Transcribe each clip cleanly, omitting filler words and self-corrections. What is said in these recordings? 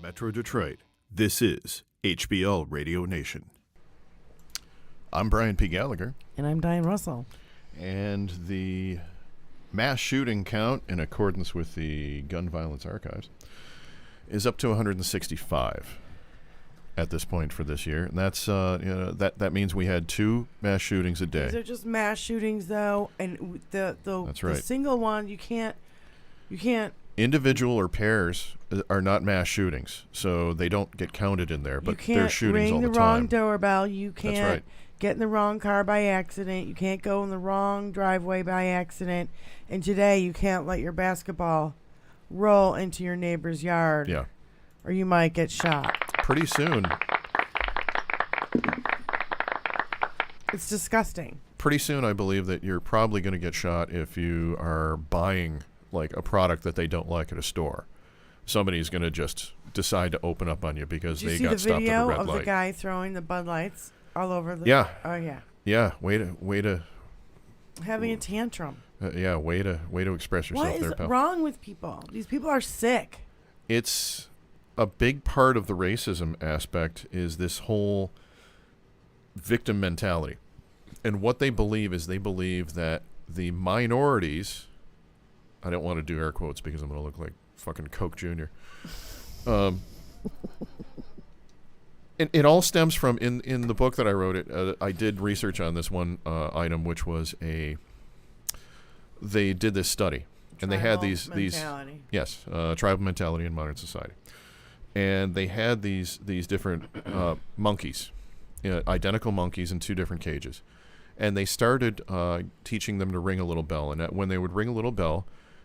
Metro Detroit, this is HBL Radio Nation. I'm Brian P. Gallagher. And I'm Diane Russell. And the mass shooting count, in accordance with the Gun Violence Archives, is up to 165 at this point for this year. And that's that means we had 2 mass shootings a day. These are just mass shootings, though, and That's right. The single one you can't. Individual or pairs are not mass shootings, so they don't get counted in there. But they're shootings all the time. You can't ring the wrong doorbell. You can't That's right. get in the wrong car by accident. You can't go in the wrong driveway by accident. And today, you can't let your basketball roll into your neighbor's yard. Yeah. Or you might get shot. Pretty soon. It's disgusting. Pretty soon, I believe that you're probably going to get shot if you are buying like a product that they don't like at a store. Somebody's going to just decide to open up on you because they got stopped at a red light. Did you see the video of the guy throwing the Bud Lights all over the... Yeah. Oh, yeah. Yeah, way to... Having a tantrum. Yeah, way to express yourself there, pal. What is wrong with people? These people are sick. It's a big part of the racism aspect is this whole victim mentality. And what they believe is that the minorities... I don't want to do air quotes because I'm going to look like fucking Coke Jr. It all stems from, in the book that I wrote, I did research on this one item, which was they did this study. And they had these tribal mentality in modern society. And they had these different monkeys, identical monkeys in 2 different cages. And they started teaching them to ring a little bell. And when they would ring a little bell,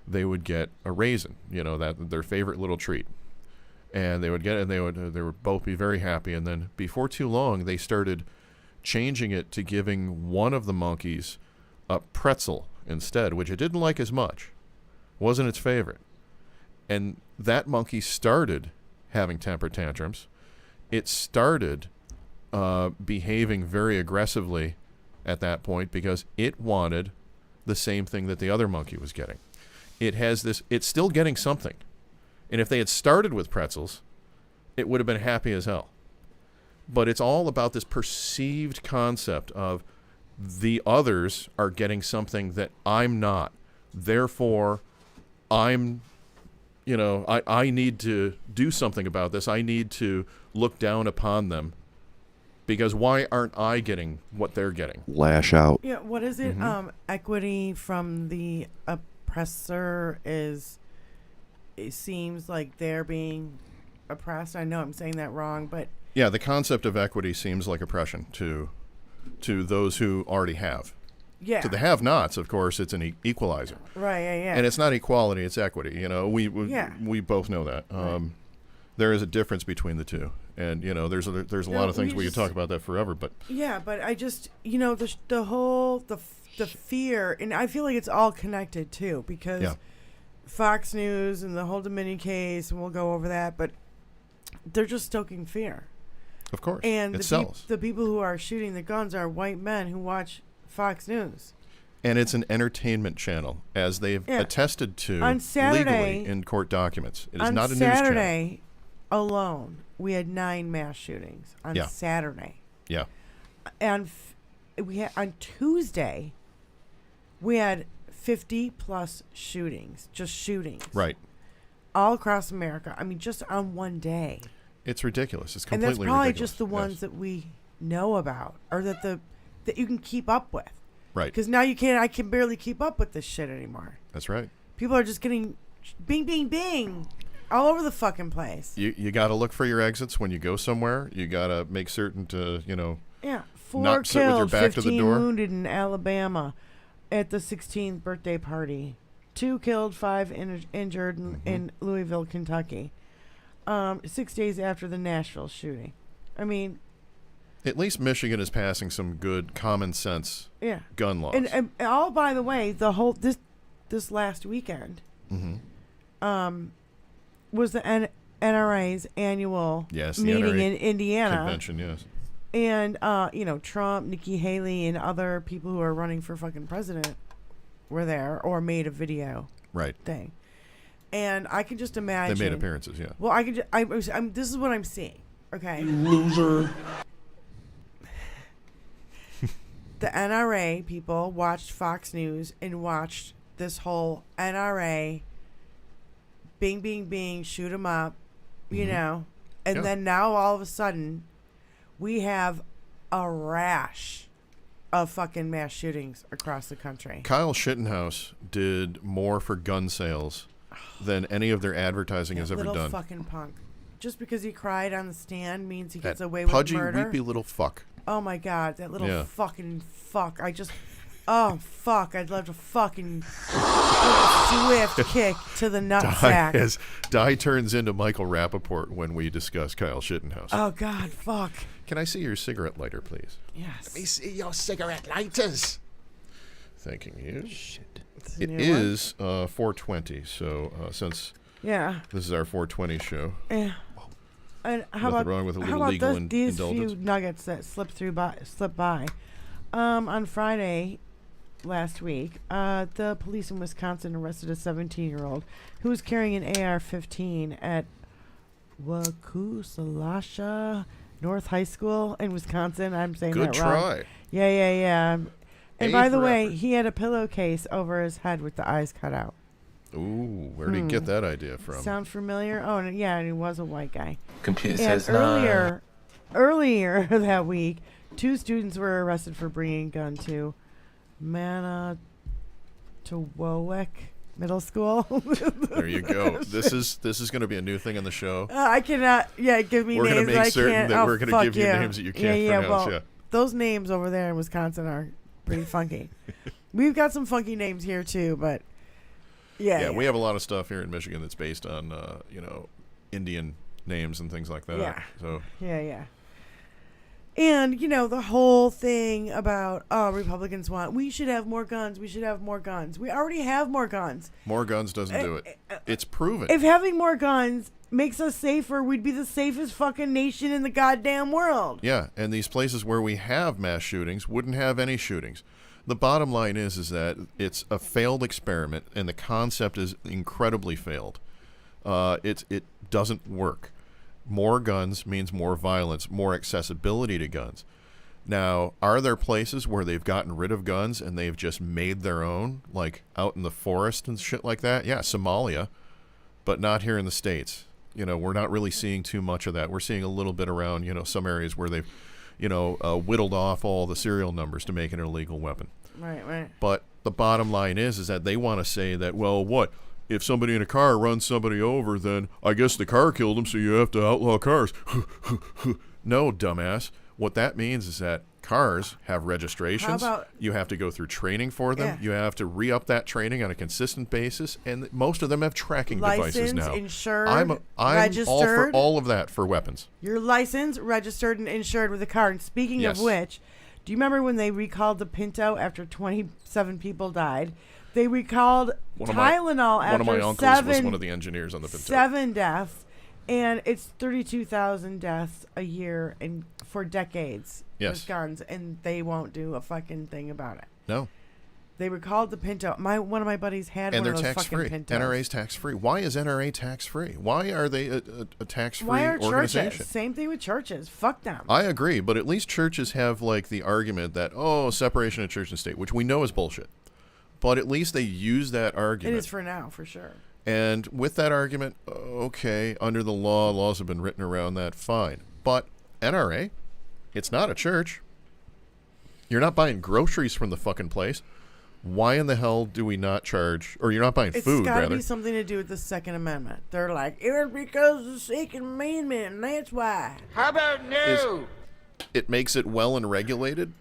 they would get a raisin, that their favorite little treat. And they would get it, and they would both be very happy. And then before too long, they started changing it to giving one of the monkeys a pretzel instead, which it didn't like as much. Wasn't its favorite. And that monkey started having temper tantrums. It started behaving very aggressively at that point because it wanted the same thing that the other monkey was getting. It's still getting something. And if they had started with pretzels, it would have been happy as hell. But it's all about this perceived concept of the others are getting something that I'm not. Therefore, I need to do something about this. I need to look down upon them. Because why aren't I getting what they're getting? Lash out. Yeah, what is it? Mm-hmm. Equity from the oppressor is, it seems like they're being oppressed. I know I'm saying that wrong, but... Yeah, the concept of equity seems like oppression to those who already have. Yeah. To the have-nots, of course, it's an equalizer. Right, yeah. And it's not equality, it's equity. We both know that. Right. There is a difference between the two. And, there's a lot of things we could talk about that forever, but... Yeah, but I just, the whole, the fear, and I feel like it's all connected, too, because Fox News and the whole Dominion case, and we'll go over that, but they're just stoking fear. Of course, and it sells. The people who are shooting the guns are white men who watch Fox News. And it's an entertainment channel, as they've attested to legally in court documents. It is not a news channel. On Saturday alone, we had 9 mass shootings on Saturday. Yeah. And we had on Tuesday, we had 50 plus shootings, just shootings. Right. All across America. I mean, just on one day. It's ridiculous. It's completely ridiculous. And that's probably just the ones that we know about, or that you can keep up with. Right. Because now I can barely keep up with this shit anymore. That's right. People are just getting bing, bing, bing all over the fucking place. You got to look for your exits when you go somewhere. You got to make certain to, 4 not killed, sit with your back 15 to the door. Wounded in Alabama at the 16th birthday party. 2 killed, 5 injured in Louisville, Kentucky. 6 days after the Nashville shooting. I mean, at least Michigan is passing some good common sense gun laws. And all, by the way, the whole this last weekend was the NRA's annual meeting in Indiana. Convention, yes. And, Trump, Nikki Haley, and other people who are running for fucking president were there or made a video thing. And I can just imagine. They made appearances, yeah. Well, this is what I'm seeing, okay? You loser. The NRA people watched Fox News and watched this whole NRA bing, bing, bing, shoot 'em up, you know. And then now all of a sudden we have a rash of fucking mass shootings across the country. Kyle Shittenhouse did more for gun sales than any of their advertising has ever done. Little fucking punk. Just because he cried on the stand means he gets That away with pudgy, murder. weepy little fuck. Oh my God, that little fucking fuck. Oh fuck, I'd love to fucking swift kick to the nutsack. Di turns into Michael Rappaport when we discuss Kyle Shittenhouse. Oh God, fuck. Can I see your cigarette lighter, please? Yes. Let me see your cigarette lighters. Thanking you. Shit. It is 4:20, so since this is our 4:20 show. Yeah. And how Nothing wrong with a little legal these indulgence. few nuggets that slipped by? On Friday last week, the police in Wisconsin arrested a 17-year-old who was carrying an AR-15 at Wakusalasha North High School in Wisconsin. I'm saying Good that wrong. try. Yeah. And by the way, effort. he had a pillowcase over his head with the eyes cut out. Ooh, where did he get that idea from? Sound familiar? Oh, and yeah, and he was a white guy. Computer And says earlier that week, 2 students were arrested for bringing a gun to Manitowoc Middle School. There you go. This is going to be a new thing on the show. I cannot. Yeah, give me We're names. going to make certain can't. that Oh, we're going to fuck give you names that you can't pronounce. Well, those names over there in Wisconsin are pretty funky. We've got some funky names here too, but yeah, we have a lot of stuff here in Michigan that's based on Indian names and things like that. Yeah. So yeah. And, the whole thing about, Republicans we should have more guns. We should have more guns. We already have more guns. more guns doesn't do it. It's proven. If having more guns makes us safer, we'd be the safest fucking nation in the goddamn world. Yeah, and these places where we have mass shootings wouldn't have any shootings. The bottom line is that it's a failed experiment, and the concept is incredibly failed. It doesn't work. More guns means more violence, more accessibility to guns. Now, are there places where they've gotten rid of guns and they've just made their own, like out in the forest and shit like that? Yeah, Somalia, but not here in the States. We're not really seeing too much of that. We're seeing a little bit around, some areas where they've, whittled off all the serial numbers to make it an illegal weapon. Right. But the bottom line is that they want to say that, well, what? If somebody in a car runs somebody over, then I guess the car killed him, so you have to outlaw cars. No, dumbass. What that means is that cars have registrations. You have to go through training for them. Yeah. You have to re-up that training on a consistent basis, and most of them have tracking devices now. Insured, I'm registered. all for all of that for weapons. You're licensed, registered, and insured with a car. And speaking of which, do you remember when they recalled the Pinto after 27 people died? They recalled Tylenol after one of my uncles was one of the engineers on the Pinto. 7 deaths, and it's 32,000 deaths a year and for decades with guns, and they won't do a fucking thing about it. No. They recalled the Pinto. One of my buddies had one of those fucking Pintos. NRA's tax-free. Why is NRA tax-free? Why are they a tax-free Why are organization? churches? Same thing with churches. Fuck them. I agree, but at least churches have the argument that, separation of church and state, which we know is bullshit. But at least they use that argument. It is for now, for sure. And with that argument, okay, under the laws have been written around that, fine. But NRA, it's not a church. You're not buying groceries from the fucking place. Why in the hell do we not charge, or you're not buying food, It's got to rather? be something to do with the Second Amendment. They're like, it was because of the Second Amendment, and that's why. How about no? It makes it well and regulated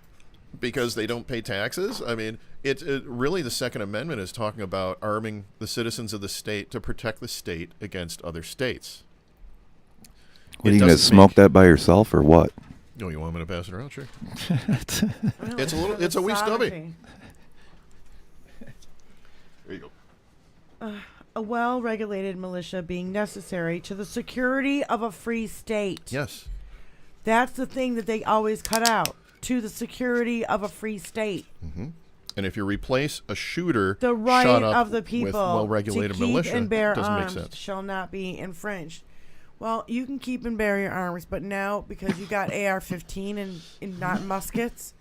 because they don't pay taxes? I mean, it really, the Second Amendment is talking about arming the citizens of the state to protect the state against other states. What, are you going to smoke that by yourself or what? No, you want me to pass it around? Sure. Well, It's a wee stubby. sovereignty. There you go. A well-regulated militia being necessary to the security of a free state. Yes. That's the thing that they always cut out. To the security of a free state. Mm-hmm. And if you replace a shooter The right shot up of the with people well-regulated to keep militia, and bear doesn't arms make sense. shall not be infringed. Well, you can keep and bear your arms, but now because you got AR-15 and not muskets,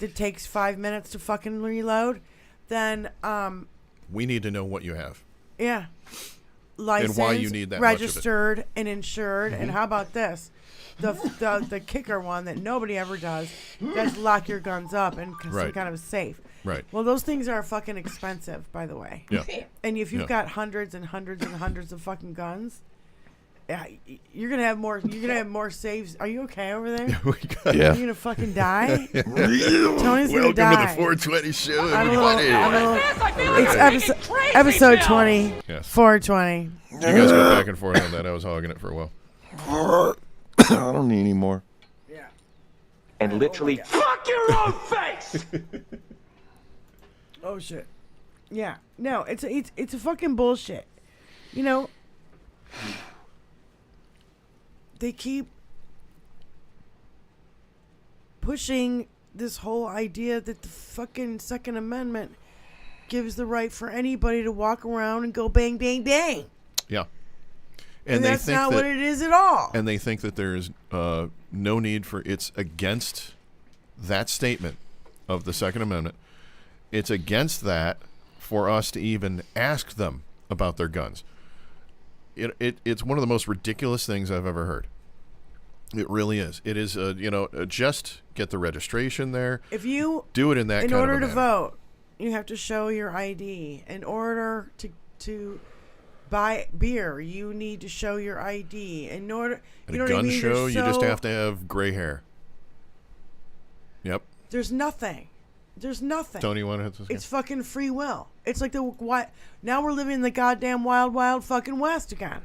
that takes 5 minutes to fucking reload, then We need to know what you have. yeah, licensed, why you need that much of it. registered, and insured. And how about this? The kicker one that nobody ever does. That's lock your guns up in some Right. kind of safe. Right. Well, those things are fucking expensive, by the way. Yeah. And if you've Yeah. got hundreds and hundreds and hundreds of fucking guns, you're gonna have more. You're gonna have more saves. Are you okay over there? Yeah. You're gonna fucking die. Tony's gonna die. Welcome to the 420 show, I'm a little- everybody. I'm a little- it's episode 20. Yes. 420. You guys go back and forth on that. I was hogging it for a while. I don't need any more. Yeah. And literally Fuck your own face! Oh shit. Yeah. No, it's a fucking bullshit. You know, they keep pushing this whole idea that the fucking Second Amendment gives the right for anybody to walk around and go bang, bang, bang. Yeah. And they that's think not that, what it is at all. And they think that there's no need for it's against that statement of the Second Amendment. It's against that for us to even ask them about their guns. It's one of the most ridiculous things I've ever heard. It really is. It is, just get the registration there. If you Do it in that in kind order of a to manner. vote, you have to show your ID. In order to buy beer, you need to show your ID. In order, At you know a what I gun mean? show, There's you just so- have to have gray hair. Yep. There's nothing. There's nothing. Tony, you want to hit this? It's fucking free will. It's like the what? Now we're living in the goddamn wild, wild fucking west again.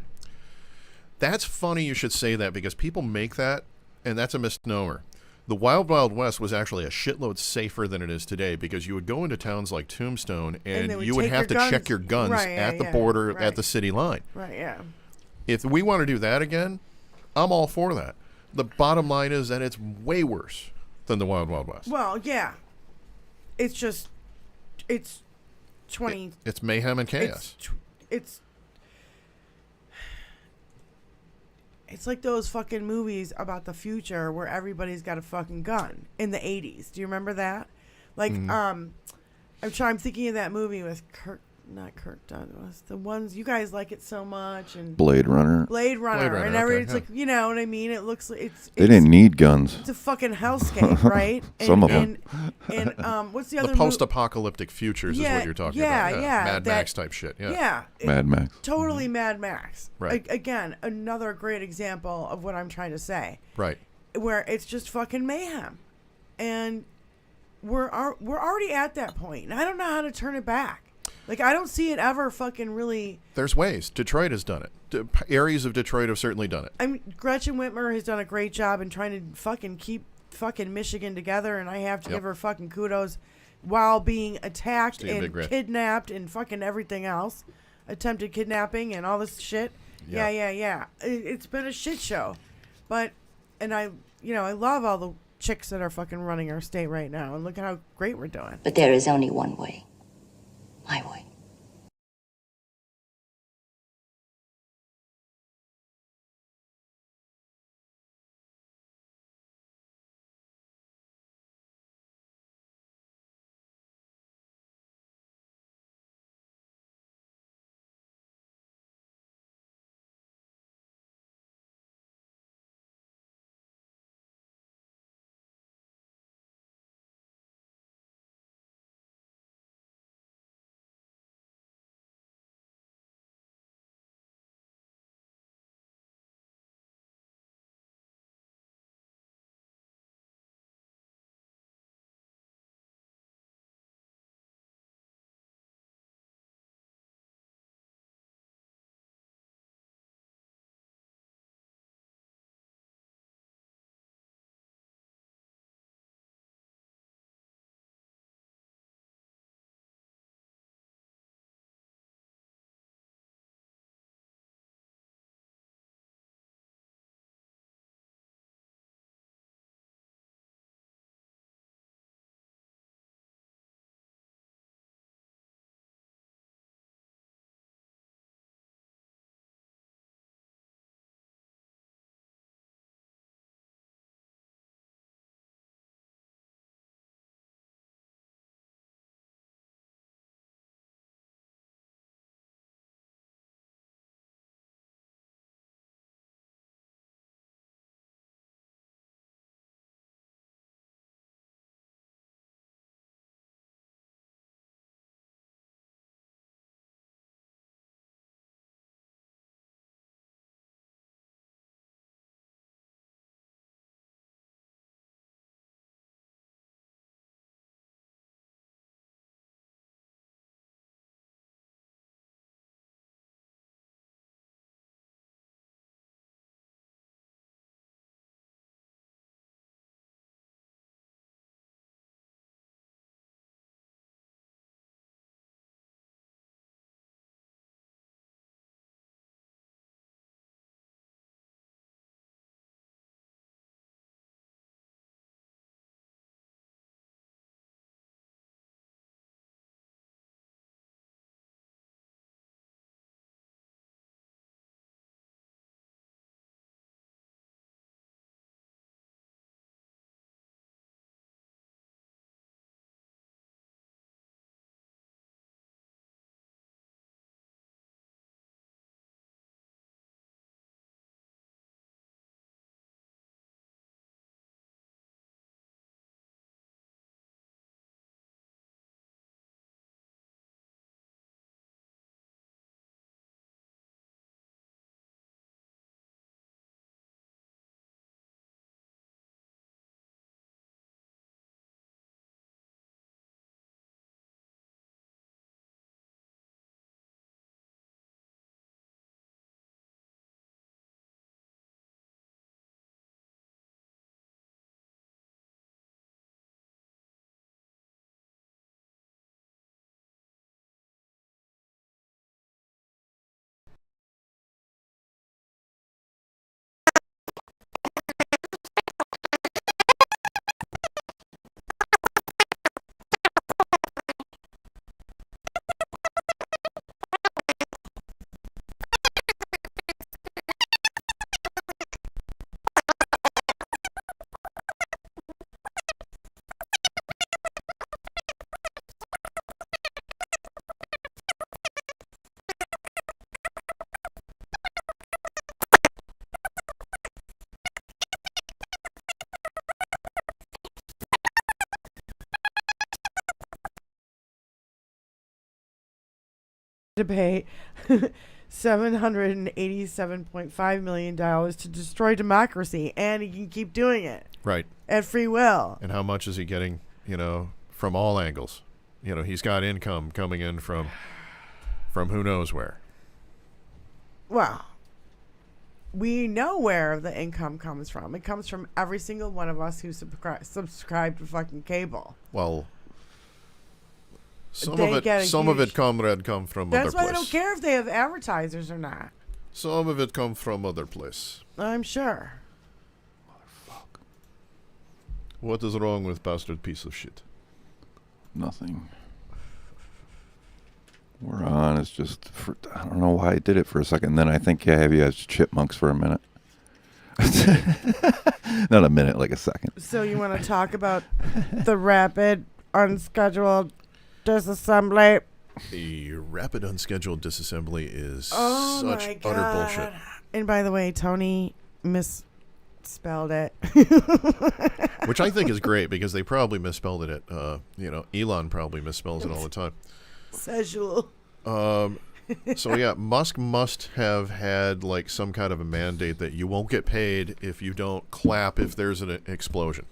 That's funny you should say that because people make that, and that's a misnomer. The Wild Wild West was actually a shitload safer than it is today because you would go into towns like Tombstone and they would you would take have to your check guns. your guns Right, at the yeah, border, right. at the city line. Right? Yeah. If we want to do that again, I'm all for that. The bottom line is that it's way worse than the Wild Wild West. Well, yeah. It's just, it's 20. It's mayhem and chaos. It's like those fucking movies about the future where everybody's got a fucking gun in the 80s. Do you remember that? Like, I'm thinking of that movie with not Kirk Douglas, the ones you guys like it so much, and Blade Runner. Blade Runner, and okay, it's like, you know what I mean? It looks like They didn't need guns. it's a fucking hellscape, right? Some of them. And what's the other The post-apocalyptic futures is Yeah, what you're talking yeah, about. yeah, Mad that- Max type shit. Yeah. Yeah. Mad Max. Totally Mad Max. Right. Again, another great example of what I'm trying to say, Right. where it's just fucking mayhem, and we're already at that point, and I don't know how to turn it back. Like, I don't see it ever fucking really. There's ways. Detroit has done it. Areas of Detroit have certainly done it. I mean, Gretchen Whitmer has done a great job in trying to fucking keep fucking Michigan together, and I have to Yep. give her fucking kudos while being attacked Stay and big red. kidnapped and fucking everything else. Attempted kidnapping and all this shit. Yeah. Yeah. It's been a shit show. But, and I love all the chicks that are fucking running our state right now, and look at how great we're doing. But there is only one way. My way. to pay $787.5 million to destroy democracy, and he can keep doing it. Right. At free will. And how much is he getting, from all angles? He's got income coming in from who knows where. Well, we know where the income comes from. It comes from every single one of us who subscribe to fucking cable. Well, some They of get a it, comrade, come from other That's place. why they don't care if they have advertisers or not. Some of it come from other place. I'm sure. What is wrong with bastard piece of shit? Nothing. We're on. It's just, I don't know why I did it for a second. Then I think I have you as chipmunks for a minute. Not a minute, like a second. So you want to talk about the rapid, unscheduled disassembly? The rapid unscheduled disassembly is Oh such my utter God. bullshit. And by the way, Tony misspelled it. Which I think is great because they probably misspelled it. Elon probably misspells it all the time. Sexual. So yeah, Musk must have had like some kind of a mandate that you won't get paid if you don't clap if there's an explosion.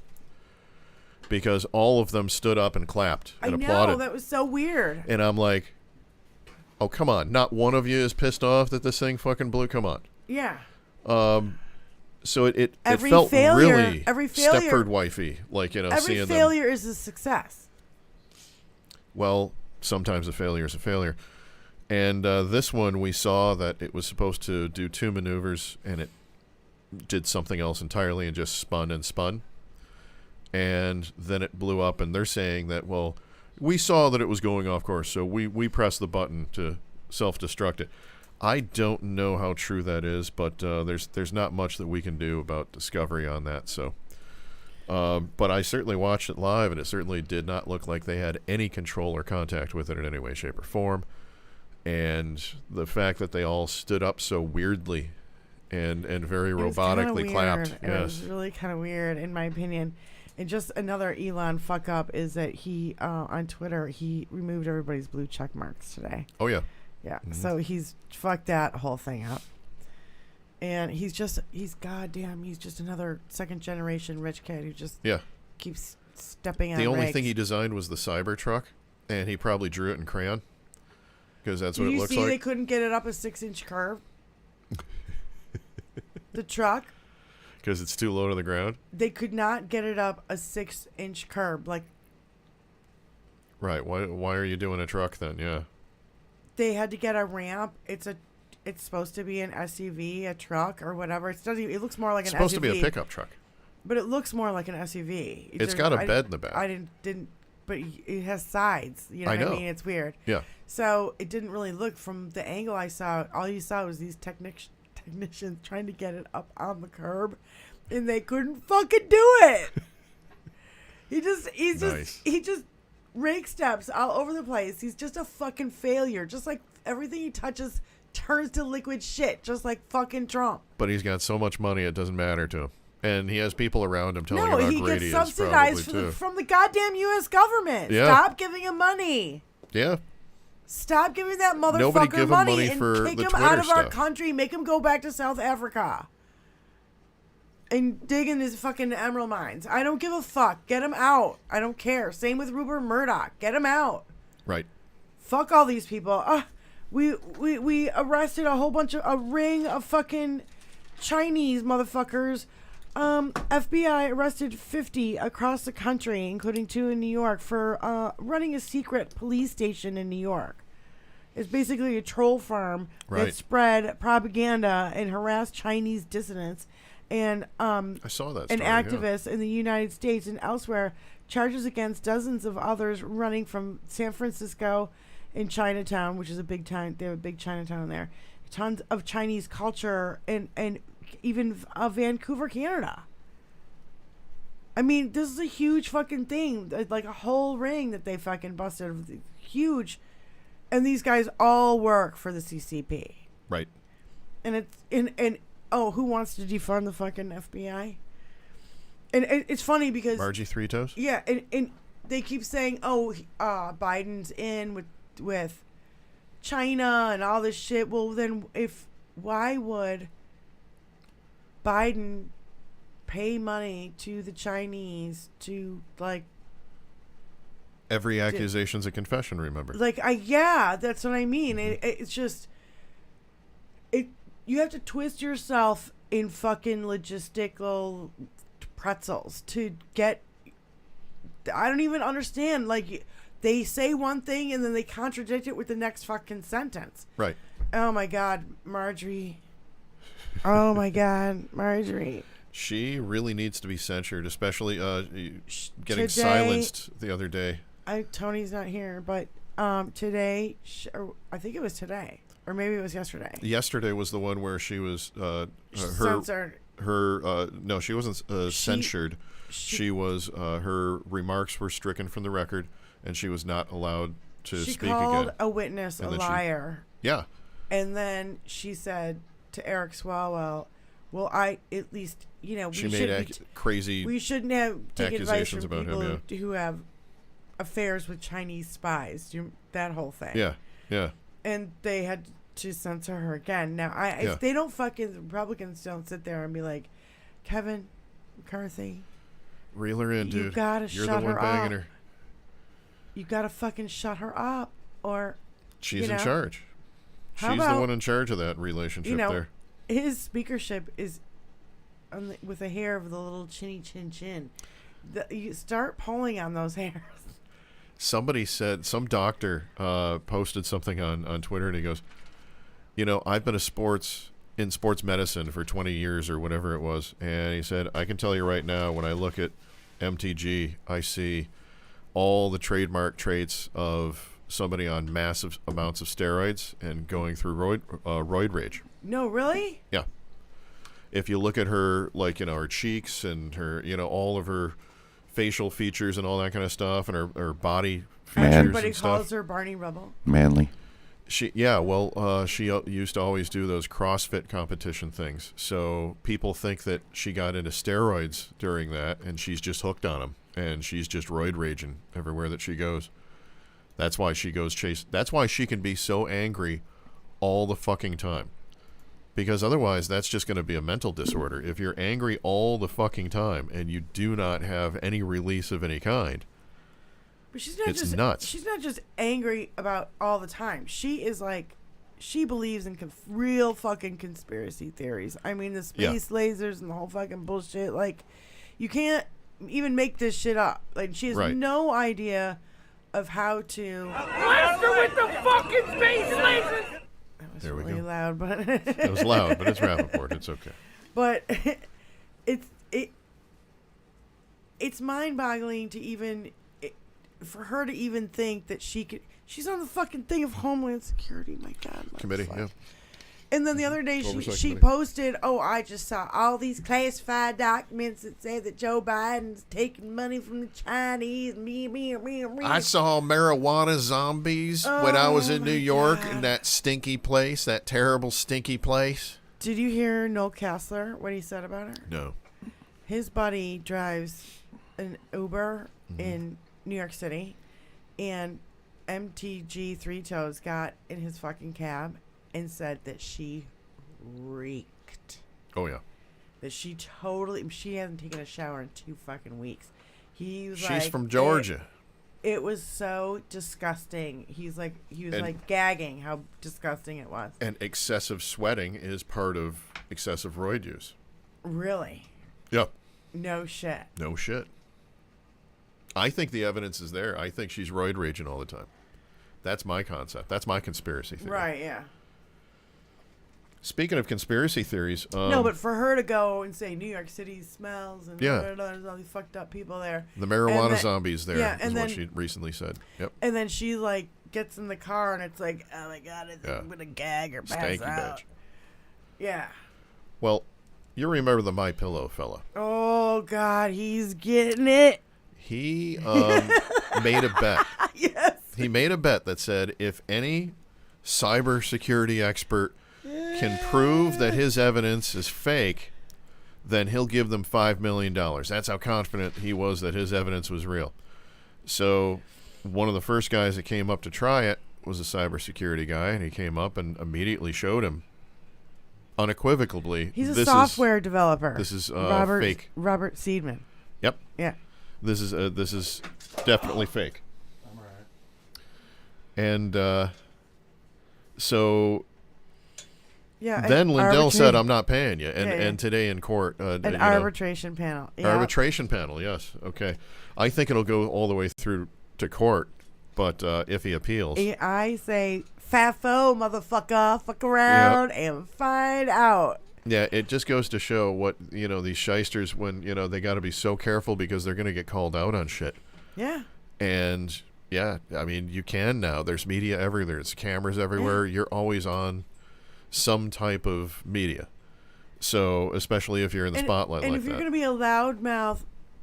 Because all of them stood up and clapped and applauded. I know, that was so weird. And I'm like, oh, come on. Not one of you is pissed off that this thing fucking blew? Come on. Yeah. So it Every felt failure- really every failure- Stepford wifey, like, Every seeing failure them. is a success. Well, sometimes a failure is a failure. And this one, we saw that it was supposed to do two maneuvers, and it did something else entirely and just spun and spun. And then it blew up, and they're saying that, well, we saw that it was going off course, so we pressed the button to self-destruct it. I don't know how true that is, but there's not much that we can do about discovery on that. So, but I certainly watched it live, and it certainly did not look like they had any control or contact with it in any way, shape, or form. And the fact that they all stood up so weirdly and very robotically clapped. It was really kind of weird, in my opinion. And just another Elon fuck up is that he on Twitter he removed everybody's blue check marks today. Oh yeah. Yeah. Mm-hmm. So he's fucked that whole thing up. And he's just another second generation rich kid who just keeps stepping on The only rakes. thing he designed was the Cybertruck, and he probably drew it in crayon because that's what it looks Did you see like. they couldn't get it up a 6-inch curve? The truck? Because it's too low to the ground. They could not get it up a 6-inch curb. Like, Right. Why are you doing a truck then? Yeah. they had to get a ramp. It's supposed to be an SUV, a truck, or whatever. It looks more like It's an supposed SUV. to be a pickup truck. But it looks more like an SUV. It's got a bed in the back. I didn't. But it has sides. You know I what know. I mean? It's weird. Yeah. So it didn't really look from the angle I saw. All you saw was these technicians trying to get it up on the curb, and they couldn't fucking do it. He just rake steps all over the place. He's just a fucking failure. Just like everything he touches turns to liquid shit. Just like fucking Trump. But he's got so much money it doesn't matter to him. And he has people around him telling him how he great gets he is, subsidized probably, from the goddamn U.S. government. Yeah. Stop giving him money. Yeah. Stop giving that Nobody motherfucker give him money, money and for kick the him Twitter out of our stuff. country. Make him go back to South Africa and dig in his fucking emerald mines. I don't give a fuck. Get him out. I don't care. Same with Rupert Murdoch. Get him out. Right. Fuck all these people. We arrested a ring of fucking Chinese motherfuckers. FBI arrested 50 across the country, including 2 in New York, for running a secret police station in New York. It's basically a troll farm that spread propaganda and harassed Chinese dissidents and I saw that and story, activists in the United States and elsewhere. Charges against dozens of others running from San Francisco and Chinatown, which is a big town. They have a big Chinatown there. Tons of Chinese culture and even Vancouver, Canada. I mean, this is a huge fucking thing. Like a whole ring that they fucking busted. Huge. And these guys all work for the CCP. Right. And it's who wants to defund the fucking FBI? And it's funny because Margie Three Toes? yeah, and they keep saying, Biden's in with China and all this shit. Well, then why would Biden pay money to the Chinese to like every accusation's a confession, remember? Like yeah, that's what I mean. It's just you have to twist yourself in fucking logistical pretzels to get. I don't even understand. Like, they say one thing and then they contradict it with the next fucking sentence. Right. Oh my God, Marjorie. Oh my God, Marjorie. She really needs to be censured, especially getting Today, silenced the other day. Tony's not here, but today, I think it was today, or maybe it was yesterday. Yesterday was the one where she was censored. No, she wasn't censured. She was her remarks were stricken from the record, and she was not allowed to speak again. She called a witness a liar. Yeah. And then she said to Eric Swalwell, "Well, I at least she made crazy. We shouldn't have taken advice from about people him, who have affairs with Chinese spies. That whole thing. Yeah, yeah. And they had to censor her again. Now, if they don't fucking Republicans don't sit there and be like, Kevin McCarthy, reel her in, dude. You gotta You're shut the one her banging up. her. You gotta fucking shut her up, or she's in charge. How She's about, the one in charge of that relationship there. His speakership is with the hair of the little chinny chin. You start pulling on those hairs. Somebody said, some doctor posted something on Twitter, and he goes, I've been in sports medicine for 20 years or whatever it was, and he said, I can tell you right now, when I look at MTG, I see all the trademark traits of somebody on massive amounts of steroids and going through roid rage. No, really? Yeah. If you look at her, her cheeks and her, all of her facial features and all that kind of stuff, and her body features. Everybody calls her Barney Rubble. Manly. She used to always do those CrossFit competition things. So people think that she got into steroids during that, and she's just hooked on them, and she's just roid raging everywhere that she goes. That's why she goes chase. That's why she can be so angry all the fucking time. Because otherwise, that's just going to be a mental disorder. If you're angry all the fucking time and you do not have any release of any kind, but she's not just nuts. She's not just angry about all the time. She is like, she believes in real fucking conspiracy theories. I mean, the space lasers and the whole fucking bullshit. Like, you can't even make this shit up. Like, she has no idea of how to. Blast her with the fucking space lasers! That was really loud, but it was loud, but it's Rappaport. It's okay. But it's mind-boggling to even for her to even think that she could. She's on the fucking thing of Homeland Security. My God, committee. Yeah. And then the other day she posted, I just saw all these classified documents that say that Joe Biden's taking money from the Chinese. I saw marijuana zombies when I was in New York in that stinky place, that terrible stinky place. Did you hear Noel Kessler, what he said about her? No. His buddy drives an Uber in New York City, and MTG Three Toes got in his fucking cab and said that she reeked. Oh, yeah. That she hasn't taken a shower in 2 fucking weeks. She's from Georgia. It was so disgusting. He was gagging how disgusting it was. And excessive sweating is part of excessive roid use. Really? Yep. No shit. No shit. I think the evidence is there. I think she's roid raging all the time. That's my concept. That's my conspiracy theory. Right, yeah. Speaking of conspiracy theories... no, but for her to go and say New York City smells and there's all these fucked up people there. The marijuana zombies there is what she recently said. Yep. And then she, gets in the car and it's like, oh my God, I'm going to gag or pass Stanky out. bitch. Yeah. Well, you remember the MyPillow fella. Oh, God, he's getting it. He made a bet. Yes. He made a bet that said if any cybersecurity expert can prove that his evidence is fake, then he'll give them $5 million. That's how confident he was that his evidence was real. So one of the first guys that came up to try it was a cybersecurity guy, and he came up and immediately showed him unequivocally. He's a software developer. This is fake. Robert Seidman. Yep. Yeah. This is definitely fake. I'm all right. And so Yeah. then Lindell said, "I'm not paying you." And Yeah. and today in court, an arbitration panel. Yeah. arbitration panel. Yes. Okay. I think it'll go all the way through to court, but if he appeals, I say, FAFO, motherfucker, fuck around and find out. yeah, it just goes to show what these shysters, when they got to be so careful because they're going to get called out on shit. Yeah. And yeah, I mean, you can now. There's media everywhere. There's cameras everywhere. You're always on some type of media. So especially if you're in the spotlight and like if you're that. going to be a loudmouth,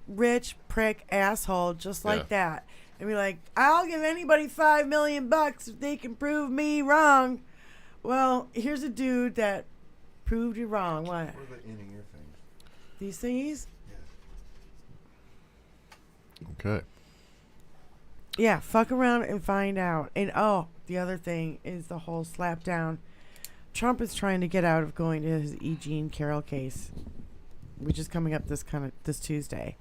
rich prick asshole just like that, and be like, I'll give anybody $5 million if they can prove me wrong. Well, here's a dude that proved you wrong. What? What are the in-ear things? These thingies? Okay. Yeah, fuck around and find out. And the other thing is the whole slap down. Trump is trying to get out of going to his E. Jean Carroll case, which is coming up this Tuesday,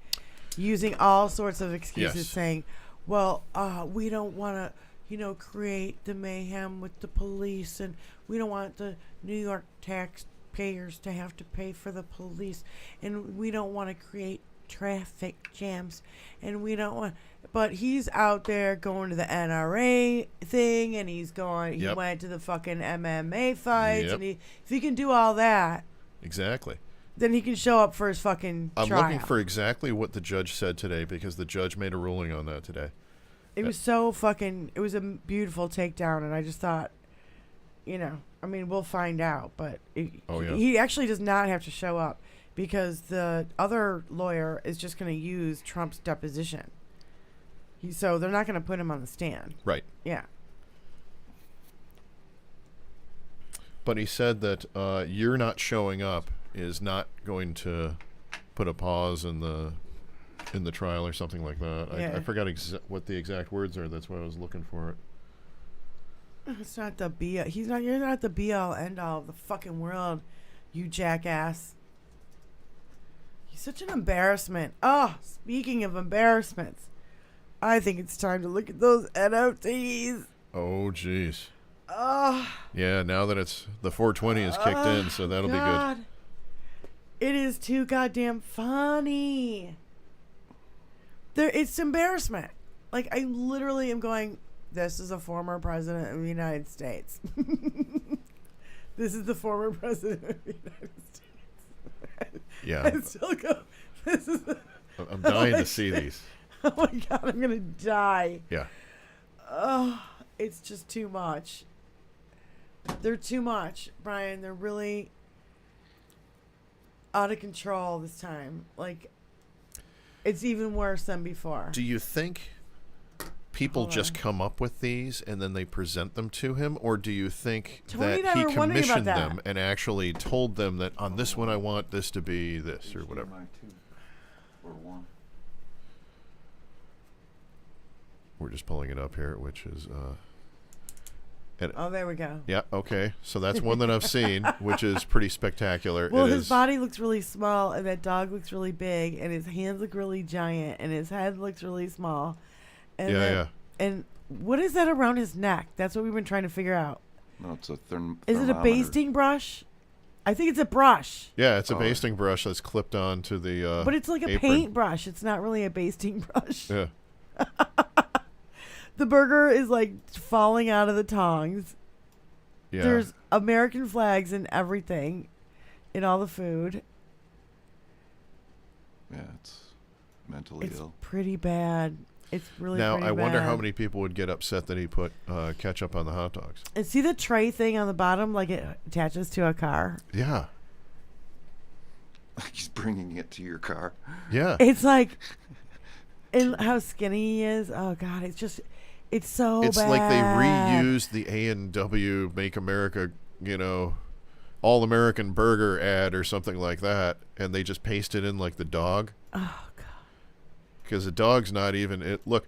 using all sorts of excuses, saying, well, we don't want to, create the mayhem with the police, and we don't want the New York taxpayers to have to pay for the police, and we don't want to create traffic jams, and we don't want. But he's out there going to the NRA thing, and he went to the fucking MMA fights, and if he can do all that, exactly, then he can show up for his fucking I'm trial. looking for exactly what the judge said today, because the judge made a ruling on that today. It was so fucking. It was a beautiful takedown, and I just thought, I mean, we'll find out, but he actually does not have to show up, because the other lawyer is just going to use Trump's deposition. So they're not going to put him on the stand. Right. Yeah. But he said that you're not showing up is not going to put a pause in the trial or something like that. Yeah. I forgot what the exact words are. That's why I was looking for it. It's not the be. You're not the be all end all of the fucking world, you jackass. He's such an embarrassment. Oh, speaking of embarrassments, I think it's time to look at those NFTs. Oh, jeez. Oh. Yeah, now that it's the 420 is kicked in, so that'll be good. It is too goddamn funny. It's embarrassment. Like, I literally am going, this is a former president of the United States. This is the former president of the United States. Yeah. I still go, this is I'm dying to see these. Oh my God, I'm going to die. Yeah. Oh, it's just too much. They're too much, Brian. They're really out of control this time. Like, it's even worse than before. Do you think people just come up with these and then they present them to him, or do you think Tony that he and I were wondering about commissioned that. them and actually told them that on this one I want this to be this or whatever? Or one. We're just pulling it up here, which is Oh, there we go. yeah, okay. So that's one that I've seen, which is pretty spectacular. Well, It his is- body looks really small, and that dog looks really big, and his hands look really giant, and his head looks really small. And Yeah. And what is that around his neck? That's what we've been trying to figure out. No, it's a Is it a thermometer. basting brush? I think it's a brush. Yeah, it's a basting brush that's clipped on to the But it's like a apron. paintbrush. It's not really a basting brush. Yeah. The burger is like falling out of the tongs. Yeah. There's American flags and everything in all the food. Yeah, it's mentally It's ill. pretty bad. It's really Now, pretty I wonder how bad. many people would get upset that he put ketchup on the hot dogs. And see the tray thing on the bottom, like it attaches to a car? Yeah. He's bringing it to your car. Yeah. It's like, and how skinny he is. Oh, God. It's so It's bad. like they reused the A&W Make America, All American Burger ad or something like that, and they just pasted in like the dog. Oh, God. Because the dog's not even... Look,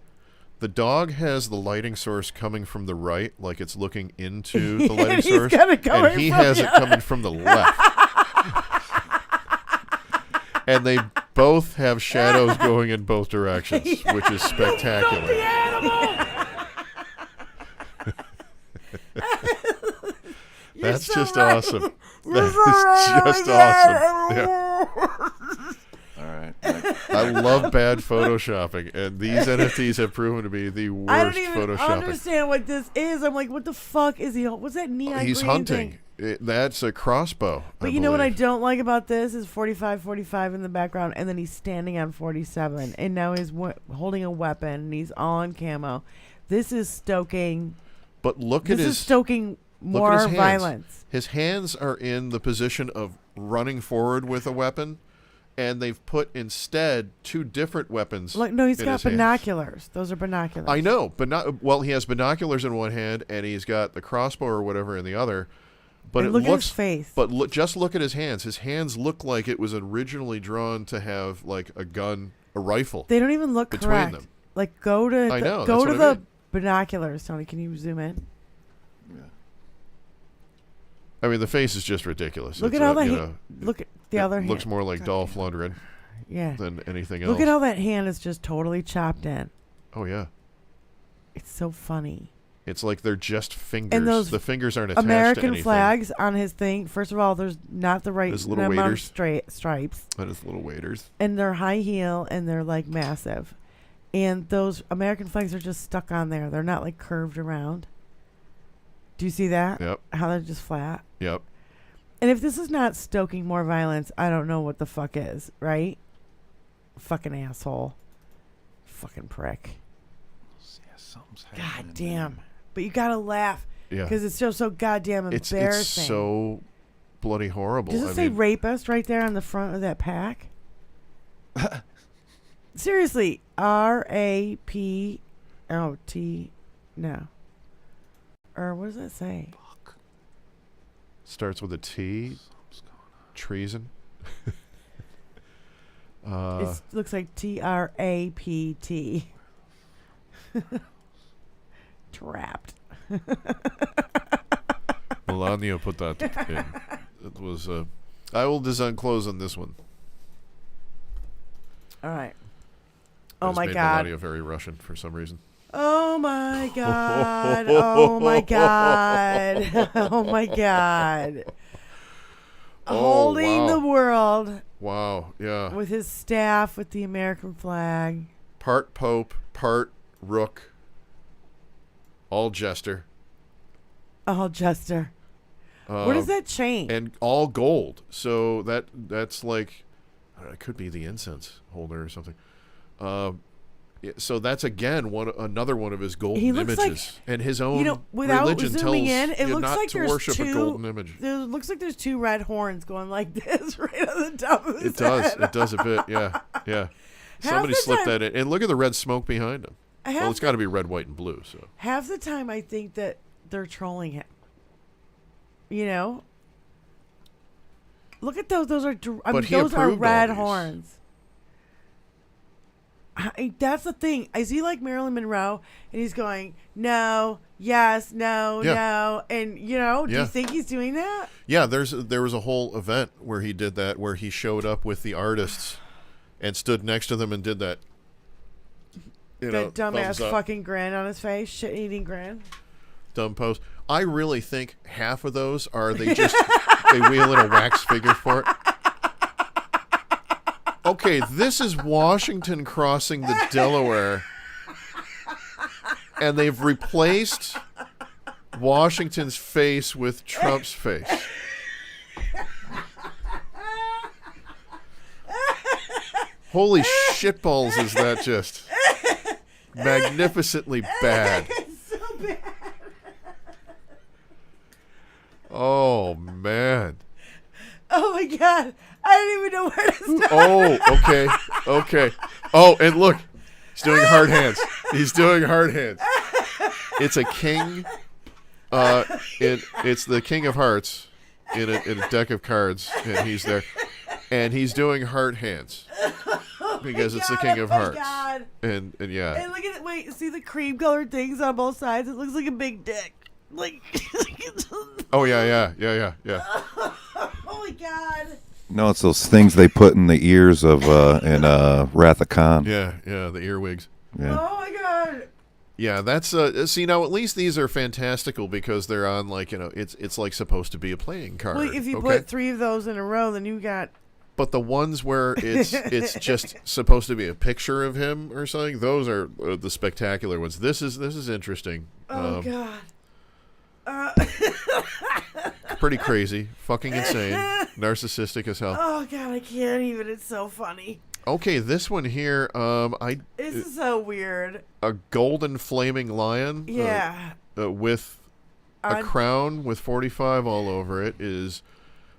The dog has the lighting source coming from the right, like it's looking into the lighting And he's source, got it coming and he from has the it coming from the left. And they both have shadows going in both directions, which is spectacular. That's so just right. awesome. You're That so right. is just awesome. Yeah. All right. I love bad photoshopping, and these NFTs have proven to be the I worst don't even photoshopping. understand what this is. I'm like, what the fuck is he? What's that neon He's green hunting. thing? That's a crossbow. But you know what I don't like about this is 45 in the background, and then he's standing on 47, and now he's holding a weapon, and he's all in camo. This is stoking. But look This at is his stoking look more at his hands. violence. His hands are in the position of running forward with a weapon, and they've put instead two different weapons. Like no, he's in got his hands. binoculars. Those are binoculars. I know, but not well. He has binoculars in one hand, and he's got the crossbow or whatever in the other. But And it look at looks, his face. But just look at his hands. His hands look like it was originally drawn to have like a gun, a rifle. They don't even look between correct. them. Like go to I know, go that's to what I the mean. binoculars, Tony. Can you zoom in? I mean, the face is just ridiculous. Look It's at how a, that. you know, Look at the it other hand. looks more like Dolph Lundgren Yeah. than anything else. Look at how that hand is just totally chopped in. Oh yeah, It's so funny. it's like they're just fingers. those The fingers aren't attached to American anything. flags on his thing. First of all, there's not the right There's little amount of waders. stripes, That is little waders. and they're high heel and they're like massive, and those American flags are just stuck on there. They're not like curved around. Do you see that? Yep. How they're just flat. Yep. And if this is not stoking more violence, I don't know what the fuck is, right? Fucking asshole. Fucking prick. Yeah, something's God happening. damn. But you gotta laugh Yeah. because it's so goddamn It's embarrassing. so bloody horrible. Does it I say mean, rapist right there on the front of that pack? Seriously, RAPOT. No. Or what does that say? starts with a T. Treason. It looks like TRAPT. Trapped. Melania put that in. It was. I will design clothes on this one. All right. Oh It's my made God. Melania very Russian for some reason. Oh my God. Oh my God. Oh my God. Oh, Holding wow. the world Wow. Yeah. with his staff with the American flag. Part Pope, part Rook. All jester. Oh, Jester. What is that chain? And all gold. So that's like, I don't know, it could be the incense holder or something. So that's again another one of his golden He looks images, and his own without religion tells zooming in, it you looks not like to there's worship two. a golden image. There looks like there's two red horns going like this right on the top of his It does. head. It does a bit. Yeah. Yeah. Somebody the slipped time- that in, and look at the red smoke behind him. Well, Half it's got to be red, white, and blue. So half the time, I think that they're trolling him. You know. Look at those. Those are. I But mean, he those are approved all red these. horns. That's the thing. Is he like Marilyn Monroe? And he's going, no, yes, no, Yeah. no. And, you know, do Yeah. you think he's doing that? yeah, there was a whole event where he did that, where he showed up with the artists and stood next to them and did that. You know, That dumbass thumbs up, fucking grin on his face, shit-eating grin. dumb pose. I really think half of those are they wheel in a wax figure for it. Okay, this is Washington crossing the Delaware, and they've replaced Washington's face with Trump's face. Holy shitballs, is that just magnificently bad. It's so bad. Oh, man. Oh, my God. I don't even know where to start. Oh, okay. Okay. Oh, and look. He's doing hard hands. He's doing hard hands. It's a king. It's the King of Hearts in a deck of cards, and he's there. And he's doing heart hands because it's the king of hearts. God. And yeah. And look at it. Wait, see the cream colored things on both sides? It looks like a big dick. Like. Oh yeah. Oh my God. No, it's those things they put in the ears of in Wrath of Khan. Yeah, the earwigs. Yeah. Oh my God. Yeah, that's see now at least these are fantastical because they're on like it's like supposed to be a playing card. Well, if you okay? put 3 of those in a row, then you got. But the ones where it's just supposed to be a picture of him or something, those are the spectacular ones. This is interesting. Oh God. Pretty crazy, fucking insane, narcissistic as hell. Oh God, I can't even. It's so funny. Okay, this one here, This is so weird. a golden flaming lion, Yeah. with a crown with 45 all over it, is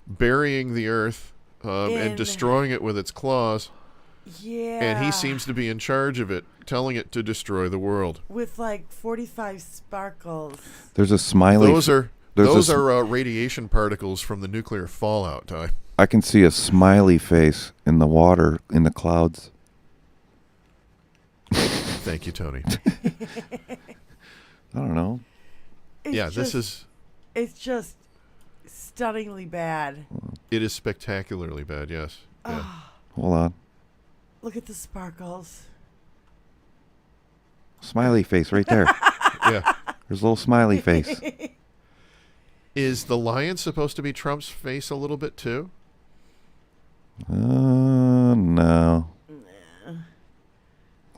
burying the earth and destroying it with its claws. Yeah. And he seems to be in charge of it, telling it to destroy the world. with like 45 sparkles. There's a smiley. Those are there's radiation particles from the nuclear fallout time. I can see a smiley face in the water in the clouds. Thank you, Tony. I don't know. It's just stunningly bad. It is spectacularly bad, yes. Yeah. Hold on. Look at the sparkles. Smiley face right there. Yeah. There's a little smiley face. Is the lion supposed to be Trump's face a little bit too? No.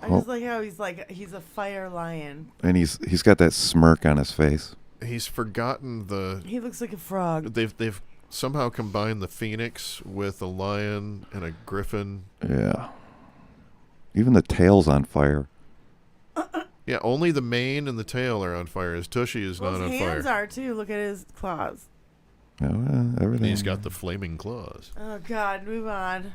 I just like how he's a fire lion. And he's got that smirk on his face. He's forgotten the. He looks like a frog. They've somehow combined the phoenix with a lion and a griffin. Yeah. Even the tail's on fire. Yeah, only the mane and the tail are on fire. His tushy is not on his fire. hands are too. Look at his claws. Oh, everything. He's got the flaming claws. Oh God, move on.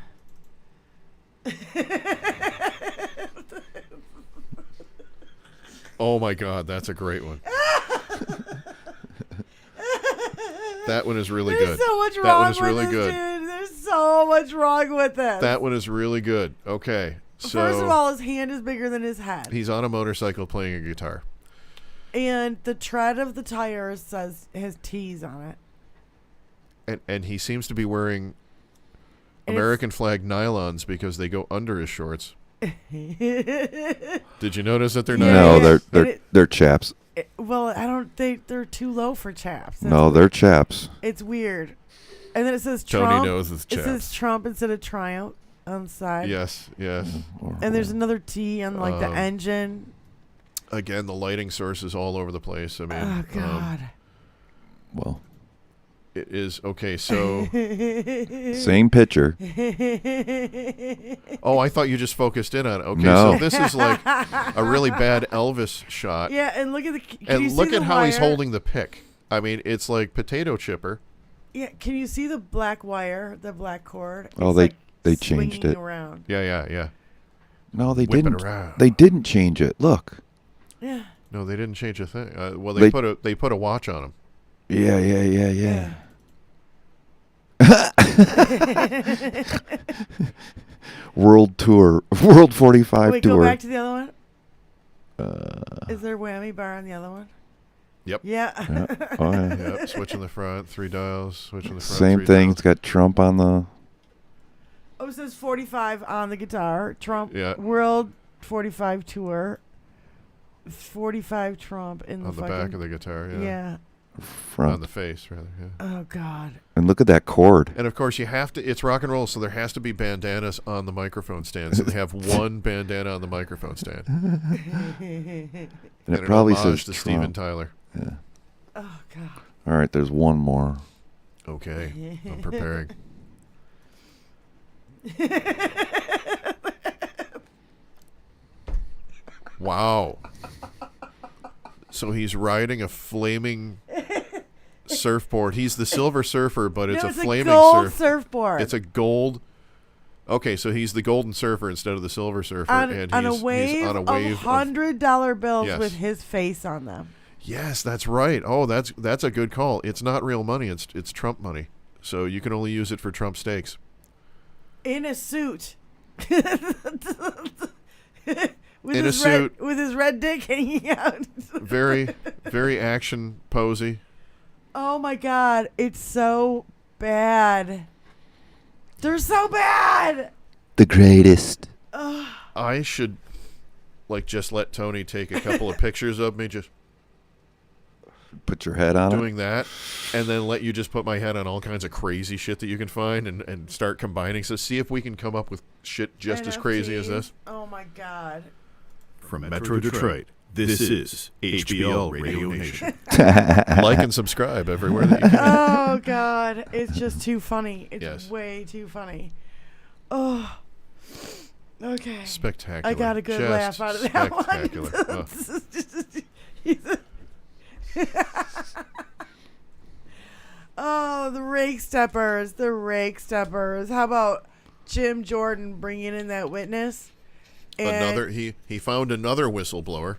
Oh my God, that's a great one. That one is really There's good. so much That wrong one is with really this, good. dude. There's so much wrong with this. That one is really good. Okay, so First of all, his hand is bigger than his head. he's on a motorcycle playing a guitar. And the tread of the tires has T's on it. And he seems to be wearing And American flag nylons because they go under his shorts. Did you notice that they're No, nylons? they're chaps. Well, I don't think they're too low for chaps. No, they're chaps. It's weird. And then it says Tony Trump. knows it's It says chaps. Trump instead of Triumph on the side. Yes. And there's another T on like the engine. Again, the lighting source is all over the place. I mean, Oh God. Well, it is okay. So, same picture. oh, I thought you just focused in on it. Okay, No. so this is like a really bad Elvis shot. Yeah, and look at the. Can And you look see at the how he's wire? holding the pick. I mean, it's like potato chipper. Yeah, can you see the black wire, the black cord? Oh, It's they like changed swinging it. around. Yeah. No, they Whip it didn't. around. They didn't change it. Look. Yeah. No, they didn't change a thing. Well, They- they put a watch on him. Yeah. World 45 Wait, tour. go back to the other one. Is there a whammy bar on the other one? Yep. Yeah. Oh, yeah. Yep. Switch in the front, 3 dials. Switch in the front. Same 3 thing. dials. It's got Trump on the. Oh, it says 45 on the guitar. Trump Yeah. World 45 tour. 45 Trump in the On the fucking back of the guitar. Yeah. On front. the face, rather. Yeah. Oh God. And look at that cord. And of course, you have to. It's rock and roll, so there has to be bandanas on the microphone stand. So they have one bandana on the microphone stand. And it an probably homage says to Trump. Steven Tyler. Yeah. Oh God. All right, there's one more. Okay, I'm preparing. Wow. So he's riding a flaming surfboard. He's the Silver Surfer, but it's No, a flaming gold surfboard. It's a gold. Okay, so he's the Golden Surfer instead of the Silver Surfer, on, and on he's a wave of of $100 bills Yes. with his face on them. Yes, that's right. Oh, that's a good call. It's not real money. It's Trump money. So you can only use it for Trump steaks. in a suit. With In his a suit. with his red dick hanging out. Very, very action posy. Oh my God, it's so bad. They're so bad. The greatest. I should, just let Tony take a couple of pictures of me just Put your head on doing that, and then let you just put my head on all kinds of crazy shit that you can find and start combining. So see if we can come up with shit just as crazy as this. Oh my God. From Metro Detroit, this is HBL Radio Nation. Like and subscribe everywhere that you can. Oh God, it's just too funny. It's Yes. way too funny. Oh. Okay. Spectacular. I got a good Just laugh out of that spectacular. Oh, the rake steppers. The rake steppers. How about Jim Jordan bringing in that witness? And He found another whistleblower.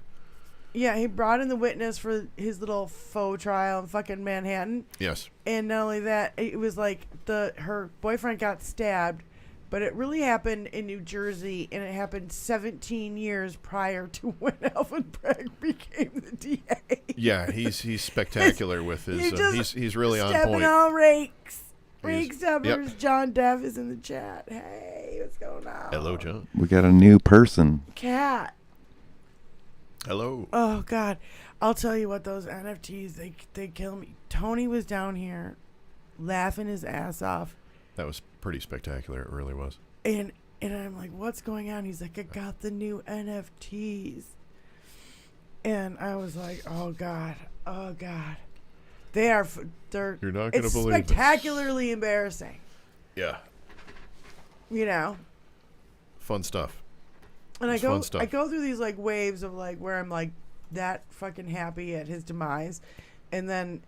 yeah, he brought in the witness for his little faux trial in fucking Manhattan. Yes. And not only that, it was like her boyfriend got stabbed, but it really happened in New Jersey, and it happened 17 years prior to when Alvin Bragg became the DA. Yeah, he's spectacular with his. He's really on Stepping point. on rakes. Rake Yep. steppers. John Deff is in the chat. Hey, what's going on? Hello, John. We got a new person. Cat. Hello. Oh God, I'll tell you what, those NFTs they kill me. Tony was down here, laughing his ass off, That was pretty spectacular. It really was. and I'm like, what's going on? He's like, I got the new NFTs, and I was like, oh God, they're You're not gonna it's believe this. spectacularly embarrassing, Yeah. you know. Fun stuff. And It's fun stuff. I go through these like waves of like where I'm like that fucking happy at his demise, and then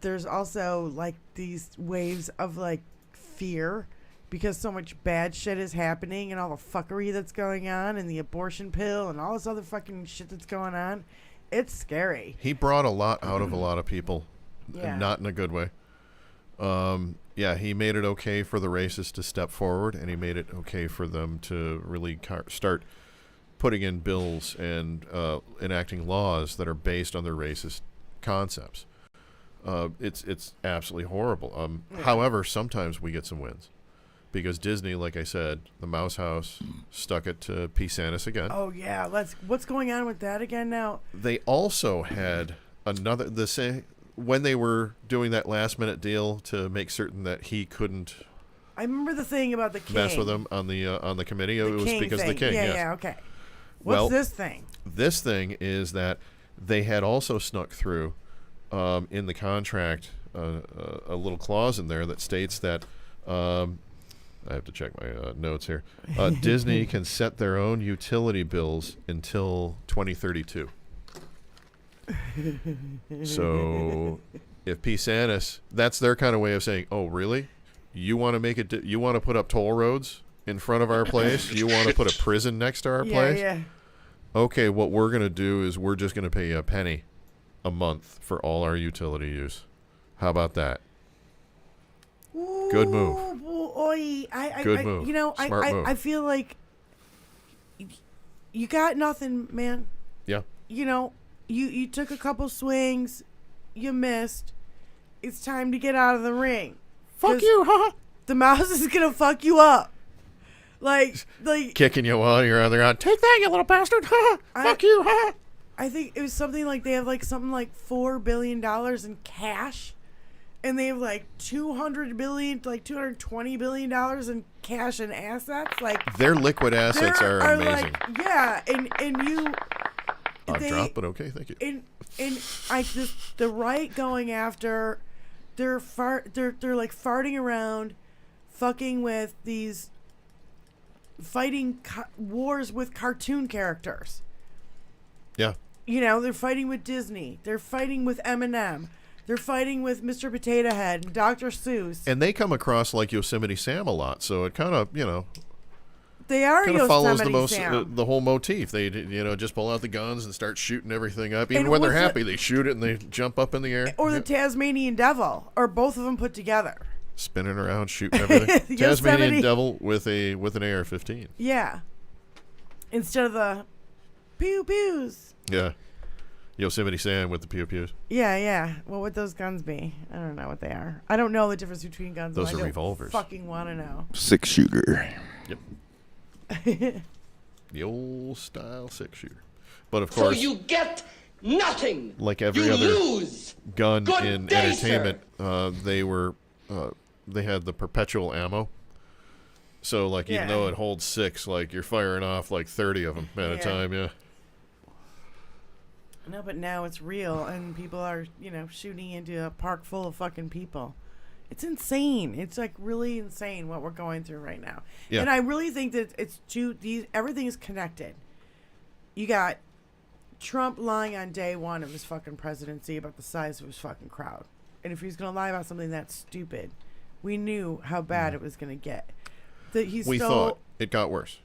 there's also like these waves of like fear because so much bad shit is happening and all the fuckery that's going on and the abortion pill and all this other fucking shit that's going on. It's scary. He brought a lot out of a lot of people, Yeah. not in a good way. Yeah, he made it okay for the racists to step forward, and he made it okay for them to really start putting in bills and enacting laws that are based on their racist concepts. It's absolutely horrible. However, sometimes we get some wins. Because Disney, like I said, the Mouse House stuck it to P. Santis again. Oh yeah, what's going on with that again now? They also had when they were doing that last minute deal to make certain that he couldn't I remember the thing about the king. mess with him on the committee. The It was king because thing. of the king. Yeah, Yes. yeah, okay. Well, What's this thing? This thing is that they had also snuck through in the contract a little clause in there that states that I have to check my notes here. Disney can set their own utility bills until 2032. So if P. Santis, that's their kind of way of saying, oh, really? You want to make it? You want to put up toll roads in front of our place? You want to put a prison next to our place? Yeah. Okay, what we're going to do is we're just going to pay you a penny a month for all our utility use. How about that? Good move. Good move. You know, Smart move. I feel like you got nothing, man. Yeah. You know, you took a couple swings, you missed. It's time to get out of the ring. Fuck you, huh? The mouse is gonna fuck you up. Like Kicking you while you're on the ground. Take that, you little bastard. Huh? Fuck you, huh? I think it was something like they have like something like $4 billion in cash. And they have like $220 billion in cash and assets. Like Their liquid assets are amazing. like, yeah, and you. I'll drop, but okay, thank you. And the right going after, they're like farting around, fucking with these, fighting wars with cartoon characters. Yeah. You know, they're fighting with Disney. They're fighting with Eminem. They're fighting with Mr. Potato Head and Dr. Seuss. And they come across like Yosemite Sam a lot, so it kind of, They are kind of Yosemite follows Sam. the whole motif. They, just pull out the guns and start shooting everything up. Even And when they're what's happy, they shoot it and they jump up in the air. Or the Yep. Tasmanian Devil, or both of them put together. spinning around, shooting everything. Tasmanian devil with an AR-15. Yeah. Instead of the pew pews. Yeah. Yosemite Sam with the pew pews. Yeah. What would those guns be? I don't know what they are. I don't know the difference between guns. Those I are don't revolvers. Fucking want to know. 6-shooter. Yep. The old style 6-shooter. But of course, So you get nothing. like every you other lose. gun Good in day, entertainment, they had the perpetual ammo. So like even though it holds 6, like you're firing off like 30 of them at a time. Yeah. No, but now it's real, and people are, shooting into a park full of fucking people. It's insane. It's like really insane what we're going through right now. Yeah. And I really think that everything is connected. You got Trump lying on day one of his fucking presidency about the size of his fucking crowd. And if he's going to lie about something that stupid, we knew how bad it was going to get. We thought it got worse.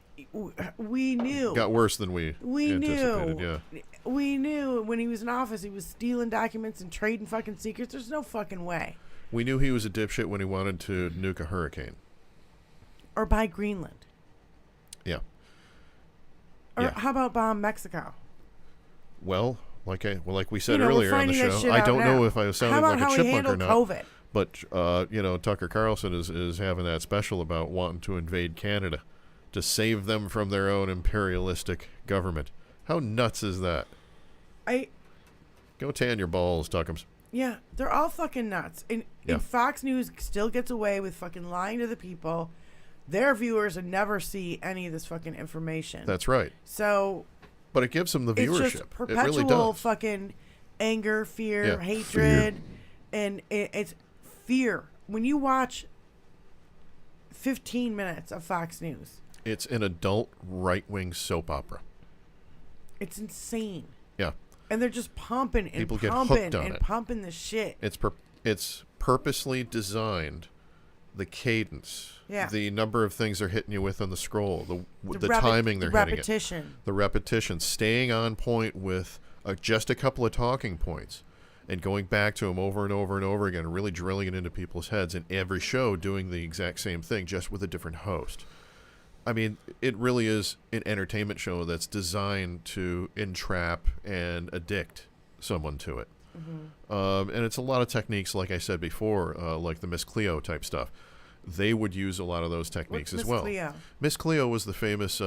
We knew. It got worse than we anticipated, knew. yeah. We knew when he was in office he was stealing documents and trading fucking secrets. There's no fucking way. We knew he was a dipshit when he wanted to nuke a hurricane. Or buy Greenland. Yeah. Or how about bomb Mexico? Well, like we said earlier on the finding that show, shit I out don't now. know if I was sounding How like about a how he chipmunk or handled not. COVID? But Tucker Carlson is having that special about wanting to invade Canada to save them from their own imperialistic government. How nuts is that? Go tan your balls, Tuckums. Yeah, they're all fucking nuts. And Fox News still gets away with fucking lying to the people. Their viewers would never see any of this fucking information. That's right. So, but it gives them the viewership. It's just perpetual it really does. fucking anger, fear, hatred, and it's fear. When you watch 15 minutes of Fox News, it's an adult right-wing soap opera. It's insane. Yeah. And they're just pumping and People get pumping hooked on and it. pumping the shit. It's purposely designed, the cadence, the number of things they're hitting you with on the scroll, the timing they're hitting it, the repetition, staying on point with just a couple of talking points, and going back to them over and over and over again, and really drilling it into people's heads. And every show doing the exact same thing, just with a different host. I mean, it really is an entertainment show that's designed to entrap and addict someone to it. Mm-hmm. And it's a lot of techniques, like I said before, like the Miss Cleo type stuff. They would use a lot of those techniques as well. Miss Cleo was the famous,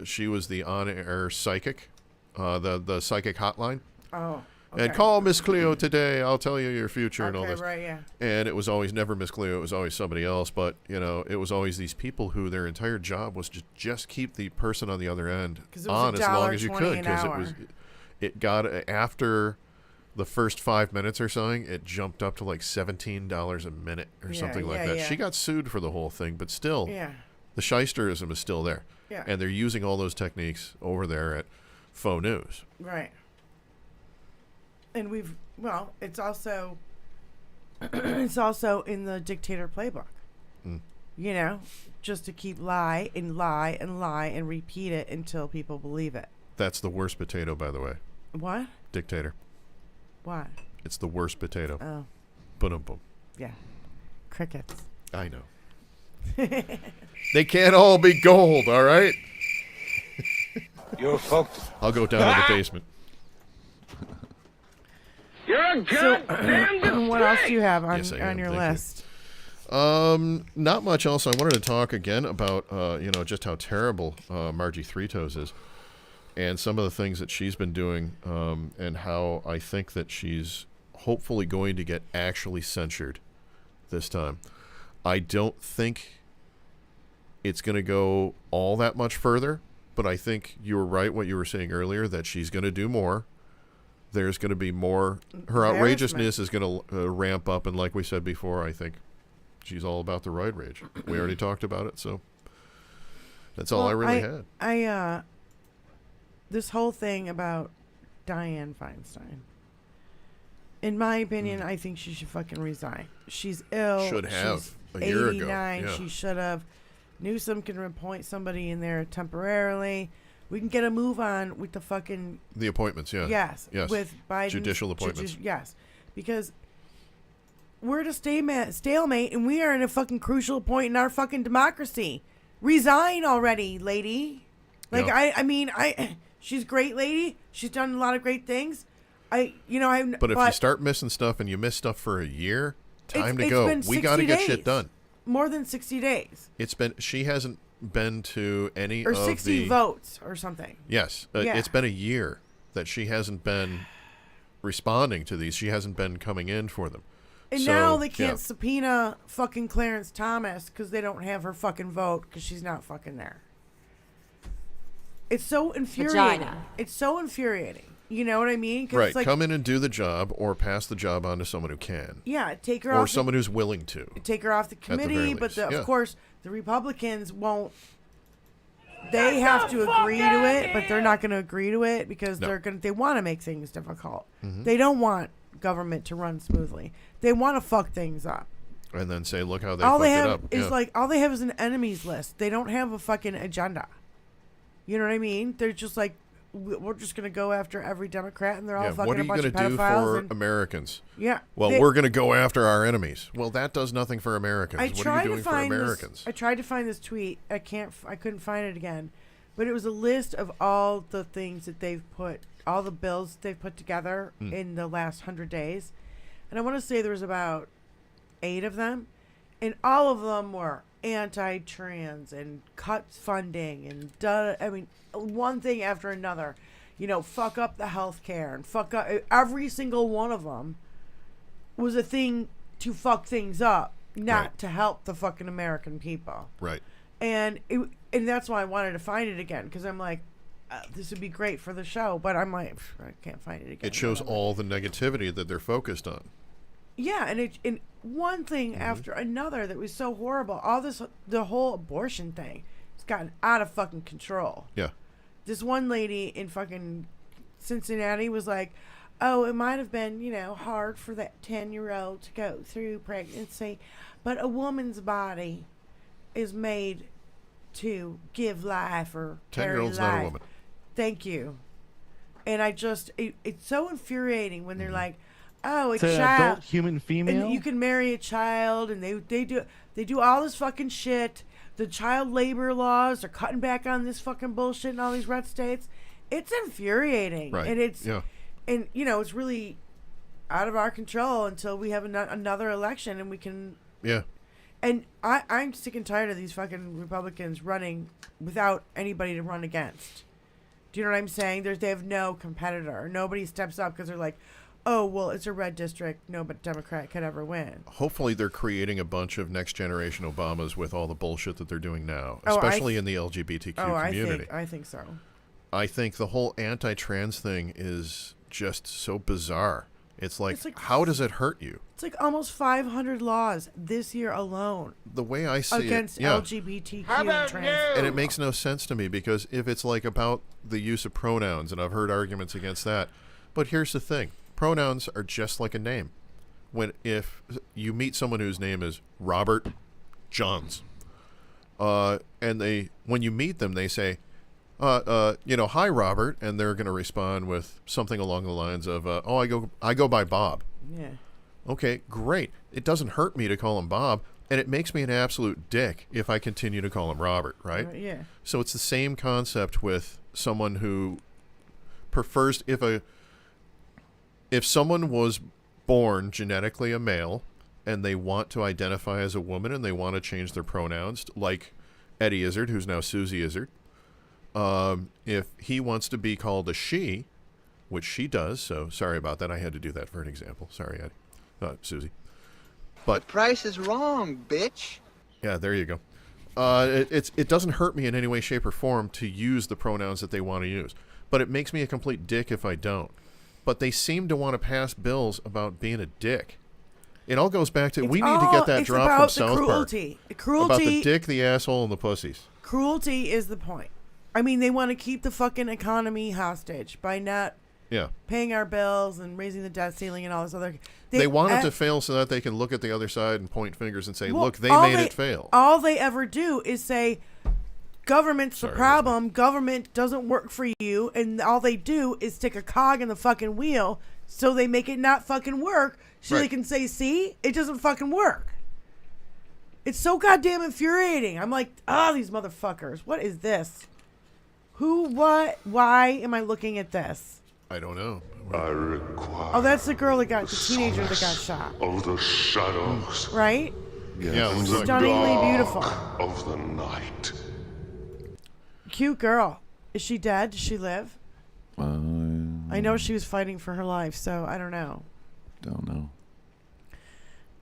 she was the on-air psychic, the psychic hotline. Oh. Okay. And call Miss Cleo today. I'll tell you your future and all this. Right, yeah. And it was always never Miss Cleo. It was always somebody else. But, it was always these people who their entire job was to just keep the person on the other end on as long as you could. Because it got, after the first 5 minutes or something, it jumped up to like $17 a minute or something like that. Yeah. She got sued for the whole thing. But still, the shysterism is still there. Yeah. And they're using all those techniques over there at Faux News. Right. And it's also in the dictator playbook. Just to keep lie and lie and lie and repeat it until people believe it. That's the worst potato, by the way. What? Dictator. Why? It's the worst potato. Oh. Boom. Yeah. Crickets. I know. They can't all be gold, all right? You're fucked. I'll go down to the basement. You're a goddamn what else do you have on your Thank list? Not much else. I wanted to talk again about, just how terrible Margie Three Toes is, and some of the things that she's been doing, and how I think that she's hopefully going to get actually censured this time. I don't think it's going to go all that much further, but I think you were right what you were saying earlier, that she's going to do more. There's going to be more. Her outrageousness is going to ramp up, and like we said before, I think she's all about the roid rage. We already talked about it, so that's all I really had. This whole thing about Dianne Feinstein, in my opinion, I think she should fucking resign. She's ill. Should have She's a year 89. ago. Yeah. She should have. Newsom can appoint somebody in there temporarily. We can get a move on with the appointments, yeah. Yes. With Biden. Judicial appointments. Yes. Because we're at a stalemate, and we are in a fucking crucial point in our fucking democracy. Resign already, lady. Like, Yeah. I mean, she's a great lady. She's done a lot of great things. But if you start missing stuff and you miss stuff for a year, time to go. We got to get shit done. More than 60 days. She hasn't been to any or of 60 votes or something. Yes. Yeah. It's been a year that she hasn't been responding to these. She hasn't been coming in for them. And now they can't subpoena fucking Clarence Thomas because they don't have her fucking vote because she's not fucking there. It's so infuriating. Vagina. It's so infuriating. You know what I mean? 'Cause Right. it's like, Come in and do the job or pass the job on to someone who can. yeah, take her Or off. someone who's willing to. Take her off the committee, very but least. of course the Republicans won't. They have to agree to it, but they're not going to agree to it because they want to make things difficult. Mm-hmm. They don't want government to run smoothly. They want to fuck things up. And then say, look how they all fucked they it have up. is all they have is an enemies list. They don't have a fucking agenda. You know what I mean? They're just like, we're just going to go after every Democrat, and they're all fucking what are a you bunch going of to do pedophiles. for Americans? Yeah. Well, we're going to go after our enemies. Well, that does nothing for Americans. What are you doing for Americans? I tried to find this tweet. I couldn't find it again. But it was a list of all the things that they've put, all the bills they've put together in the last 100 days. And I want to say there was about 8 of them. And all of them were anti-trans and cut funding and one thing after another. You know, fuck up the health care and fuck up. Every single one of them was a thing to fuck things up, not to help the fucking American people. Right. And that's why I wanted to find it again, because I'm like, this would be great for the show, but I'm like, I can't find it again. It shows all the negativity that they're focused on. Yeah, and one thing after another that was so horrible. All this, the whole abortion thing, it's gotten out of fucking control. Yeah. This one lady in fucking Cincinnati was like, oh, it might have been, hard for that 10-year-old to go through pregnancy, but a woman's body is made to give life or carry 10-year-old's life. not a woman. Thank you. And I just, it's so infuriating when they're like, oh, It's a an child, adult human female. and you can marry a child, and they do all this fucking shit. The child labor laws are cutting back on this fucking bullshit in all these red states. It's infuriating, Right. and it's Yeah. and it's really out of our control until we have another election and we can. Yeah. And I'm sick and tired of these fucking Republicans running without anybody to run against. Do you know what I'm saying? They have no competitor. Nobody steps up because they're like, oh, well, it's a red district. No, but Democrat could ever win. Hopefully they're creating a bunch of next generation Obamas with all the bullshit that they're doing now, Oh, especially in the LGBTQ community. I think so. I think the whole anti-trans thing is just so bizarre. It's like how does it hurt you? It's like almost 500 laws this year alone. The way I see against it, yeah. LGBTQ and trans. And it makes no sense to me because if it's like about the use of pronouns, and I've heard arguments against that, but here's the thing. Pronouns are just like a name. If you meet someone whose name is Robert Johns, and when you meet them, they say, hi Robert, and they're going to respond with something along the lines of, I go by Bob. Yeah. Okay, great. It doesn't hurt me to call him Bob, and it makes me an absolute dick if I continue to call him Robert, right? Yeah. So it's the same concept with someone who prefers if someone was born genetically a male and they want to identify as a woman and they want to change their pronouns, like Eddie Izzard, who's now Susie Izzard, if he wants to be called a she, which she does, so sorry about that. I had to do that for an example. Sorry, Eddie. Susie. But the price is wrong, bitch. Yeah, there you go. It doesn't hurt me in any way, shape, or form to use the pronouns that they want to use, but it makes me a complete dick if I don't. But they seem to want to pass bills about being a dick. It all goes back to we need to get that drop from South Park about the dick, the asshole, and the pussies. Cruelty is the point. I mean, they want to keep the fucking economy hostage by not paying our bills and raising the debt ceiling and all this other. They want it to fail so that they can look at the other side and point fingers and say, look, they made it fail. All they ever do is say, government's the Sorry, problem. Government doesn't work for you, and all they do is stick a cog in the fucking wheel, so they make it not fucking work, so they Right. can say, see, it doesn't fucking work. It's so goddamn infuriating. I'm like, these motherfuckers. What is this? Who, what, why am I looking at this? I don't know. Oh, that's the girl that got, the teenager that got shot. Of the shadows Right? Yeah, it looks like Stunningly beautiful. of the night. Cute girl. Is she dead? Does she live? I I know she was fighting for her life, so I don't know. don't know.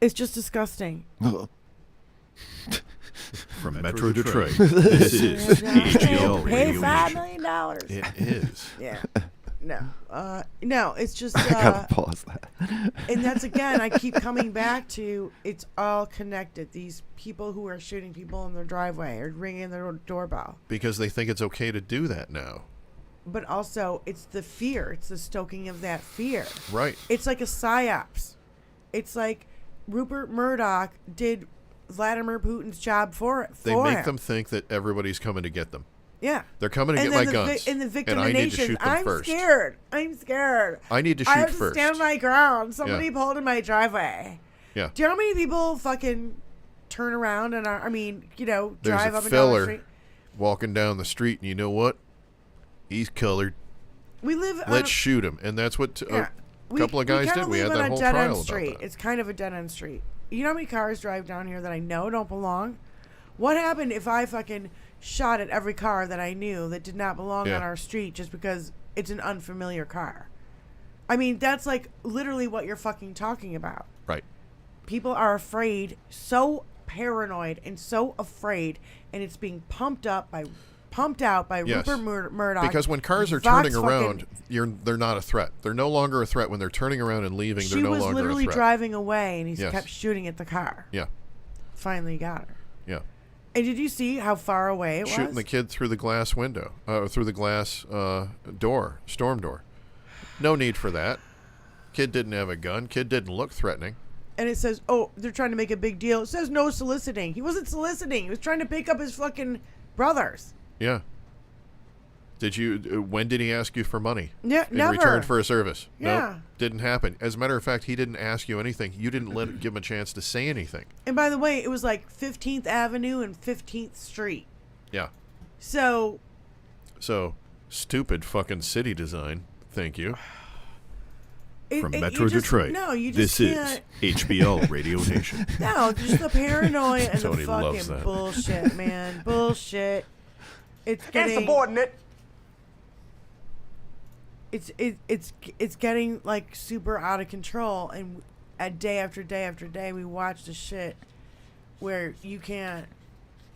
It's just disgusting. From Metro Detroit, this is HBL Pay Radio $5 Nation. million. it is. Yeah. No, it's just, I gotta pause that. and that's again, I keep coming back to, it's all connected. These people who are shooting people in their driveway or ringing their doorbell. Because they think it's okay to do that now. But also, it's the fear. It's the stoking of that fear. Right. It's like a psyops. It's like Rupert Murdoch did Vladimir Putin's job for it. They make them think that everybody's coming to get them. Yeah. They're coming to get then my guns. And the and I need to victimization. shoot them I'm first. scared. I'm scared. I need to I shoot have first. to stand my ground. Somebody Yeah. pulled in my driveway. Yeah. Do you know how many people fucking turn around and are, There's drive a up and down the filler street? walking down the street, and you know what? He's colored. We live on Let's shoot him. And that's what a couple of guys kinda did. We live had on that a whole dead-end trial street. about that. It's kind of a dead-end street. You know how many cars drive down here that I know don't belong? What happened if I fucking shot at every car that I knew that did not belong Yeah. on our street just because it's an unfamiliar car? I mean, that's like literally what you're fucking talking about. Right. People are afraid, so paranoid and so afraid, and it's being pumped out by Yes. Rupert Murdoch. Because when cars are Vox turning around, they're not a threat. They're no longer a threat. When they're turning around and leaving, She they're no was longer a literally threat. driving away, and he Yes. kept shooting at the car. Yeah. Finally got her. Yeah. And did you see how far away it Shooting was? the kid through the glass window, through the glass door, storm door. No need for that. Kid didn't have a gun. Kid didn't look threatening. And it says, oh, they're trying to make a big deal. It says no soliciting. He wasn't soliciting. He was trying to pick up his fucking brothers. Yeah. When did he ask you for money? Yeah, in never. return for a service? Yeah. Nope, didn't happen. As a matter of fact, he didn't ask you anything. You didn't give him a chance to say anything. And by the way, it was like 15th Avenue and 15th Street. Yeah. So, stupid fucking city design. Thank you. From you Metro just- Detroit, No, you just this can't. is HBL Radio Nation. No, just the paranoia and the Tony loves fucking that. bullshit, man. Bullshit. It's getting Insubordinate. it's getting like super out of control, and day after day after day we watch the shit where you can't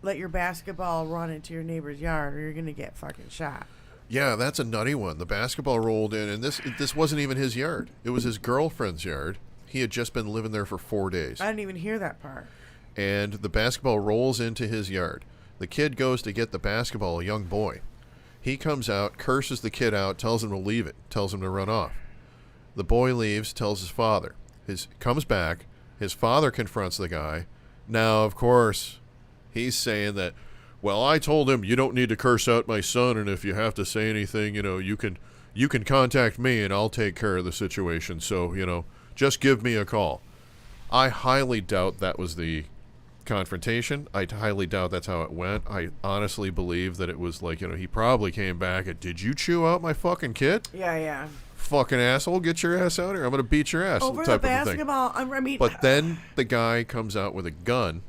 let your basketball run into your neighbor's yard or you're gonna get fucking shot. Yeah, that's a nutty one. The basketball rolled in, and this wasn't even his yard. It was his girlfriend's yard. He had just been living there for 4 days. I didn't even hear that part. And the basketball rolls into his yard. The kid goes to get the basketball, a young boy. He comes out, curses the kid out, tells him to leave it, tells him to run off. The boy leaves, tells his father. Comes back, his father confronts the guy. Now, of course, he's saying that, well, I told him you don't need to curse out my son, and if you have to say anything, you can contact me and I'll take care of the situation. So, just give me a call. I highly doubt that was the confrontation. I highly doubt that's how it went. I honestly believe that it was like, he probably came back and, did you chew out my fucking kid? Yeah. Fucking asshole, get your ass out here. I'm going to beat your ass. Over type the of a thing. basketball, But then the guy comes out with a gun,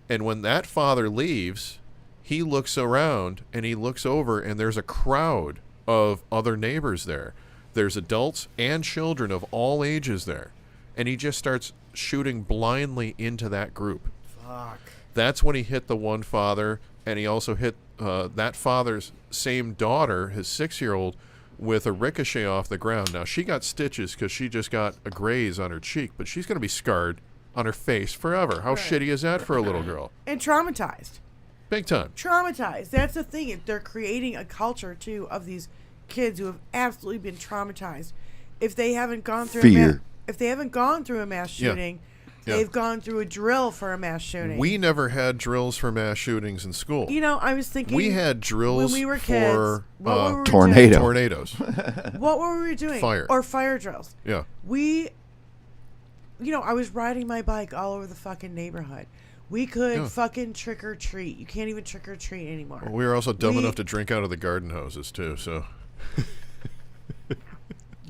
and when that father leaves, he looks around and he looks over, and there's a crowd of other neighbors there. There's adults and children of all ages there. And he just starts shooting blindly into that group. Fuck. That's when he hit the one father, and he also hit that father's same daughter, his 6-year-old, with a ricochet off the ground. Now, she got stitches because she just got a graze on her cheek, but she's going to be scarred on her face forever. How shitty is that for a little girl? And traumatized. Big time. Traumatized. That's the thing. They're creating a culture, too, of these kids who have absolutely been traumatized. If they haven't gone through Fear. if they haven't gone through a mass Yeah. shooting, They've gone through a drill for a mass shooting. We never had drills for mass shootings in school. You know, I was thinking we had drills when we were kids, for what were we tornadoes. What were we doing? Fire. Or fire drills. Yeah. I was riding my bike all over the fucking neighborhood. We could fucking trick or treat. You can't even trick or treat anymore. Well, we were also dumb enough to drink out of the garden hoses too, so.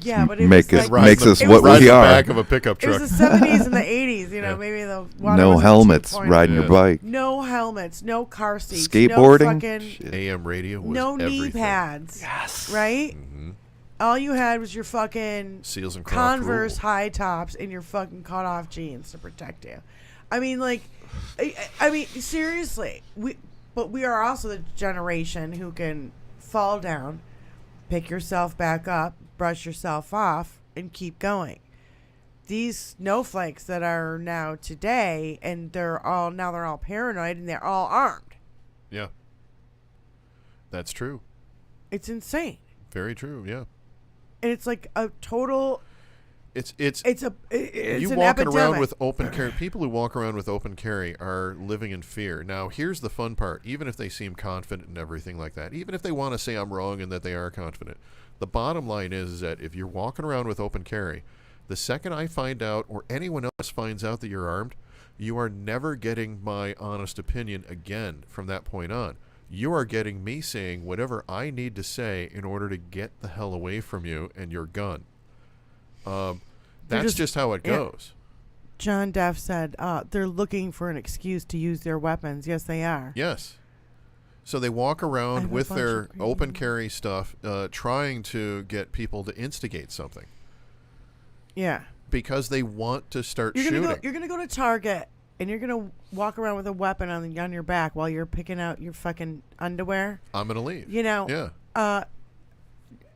Yeah, but it makes was us what ride we the are. back of a pickup truck. It was the 70s and the 80s, maybe the water No wasn't helmets, 2.0. riding your bike. No helmets, no car seats, Skateboarding, no fucking AM radio was no everything. knee pads. Yes. Right? Mm-hmm. All you had was your fucking Seals and Croft Converse rule. high tops and your fucking cut off jeans to protect you. I mean, I mean, seriously. But we are also the generation who can fall down, pick yourself back up, brush yourself off, and keep going. These snowflakes that are now today, and they're all paranoid and they're all armed. Yeah. That's true. It's insane. Very true, yeah. And it's like a total. It's you walking epidemic. around with open carry. People who walk around with open carry are living in fear. Now, here's the fun part. Even if they seem confident and everything like that, even if they want to say I'm wrong and that they are confident, the bottom line is that if you're walking around with open carry, the second I find out or anyone else finds out that you're armed, you are never getting my honest opinion again from that point on. You are getting me saying whatever I need to say in order to get the hell away from you and your gun. That's just how it goes. John Duff said they're looking for an excuse to use their weapons. Yes, they are. Yes. So they walk around with their open carry stuff, trying to get people to instigate something. Yeah. Because they want to start shooting. You're gonna go to Target and you're gonna walk around with a weapon on your back while you're picking out your fucking underwear. I'm gonna leave. Yeah.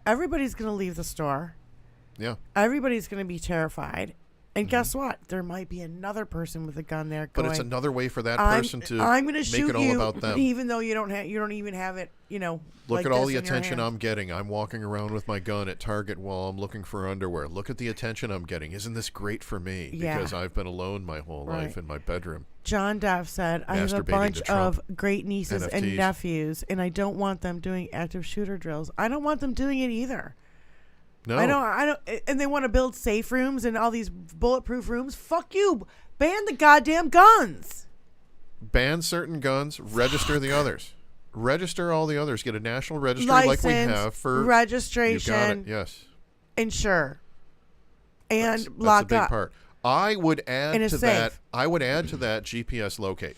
Everybody's gonna leave the store. Yeah. Everybody's gonna be terrified. And guess what? There might be another person with a gun there going. But it's another way for that person to make shoot it all you, about them. even though you don't even have it. Look like at all this the in your attention hand. I'm getting. I'm walking around with my gun at Target while I'm looking for underwear. Look at the attention I'm getting. Isn't this great for me? Yeah. Because I've been alone my whole life in my bedroom. John Duff said, I have a Masturbating bunch to Trump. of great nieces and NFTs. nephews, and I don't want them doing active shooter drills. I don't want them doing it either. No. I don't. And they want to build safe rooms and all these bulletproof rooms. Fuck you. Ban the goddamn guns. Ban certain guns, register the others. Register all the others. Get a national registry License, like we have for registration. You got it. Yes. Insure. And That's lock a big up. part. I would add And a to safe. that. I would add to that GPS locate.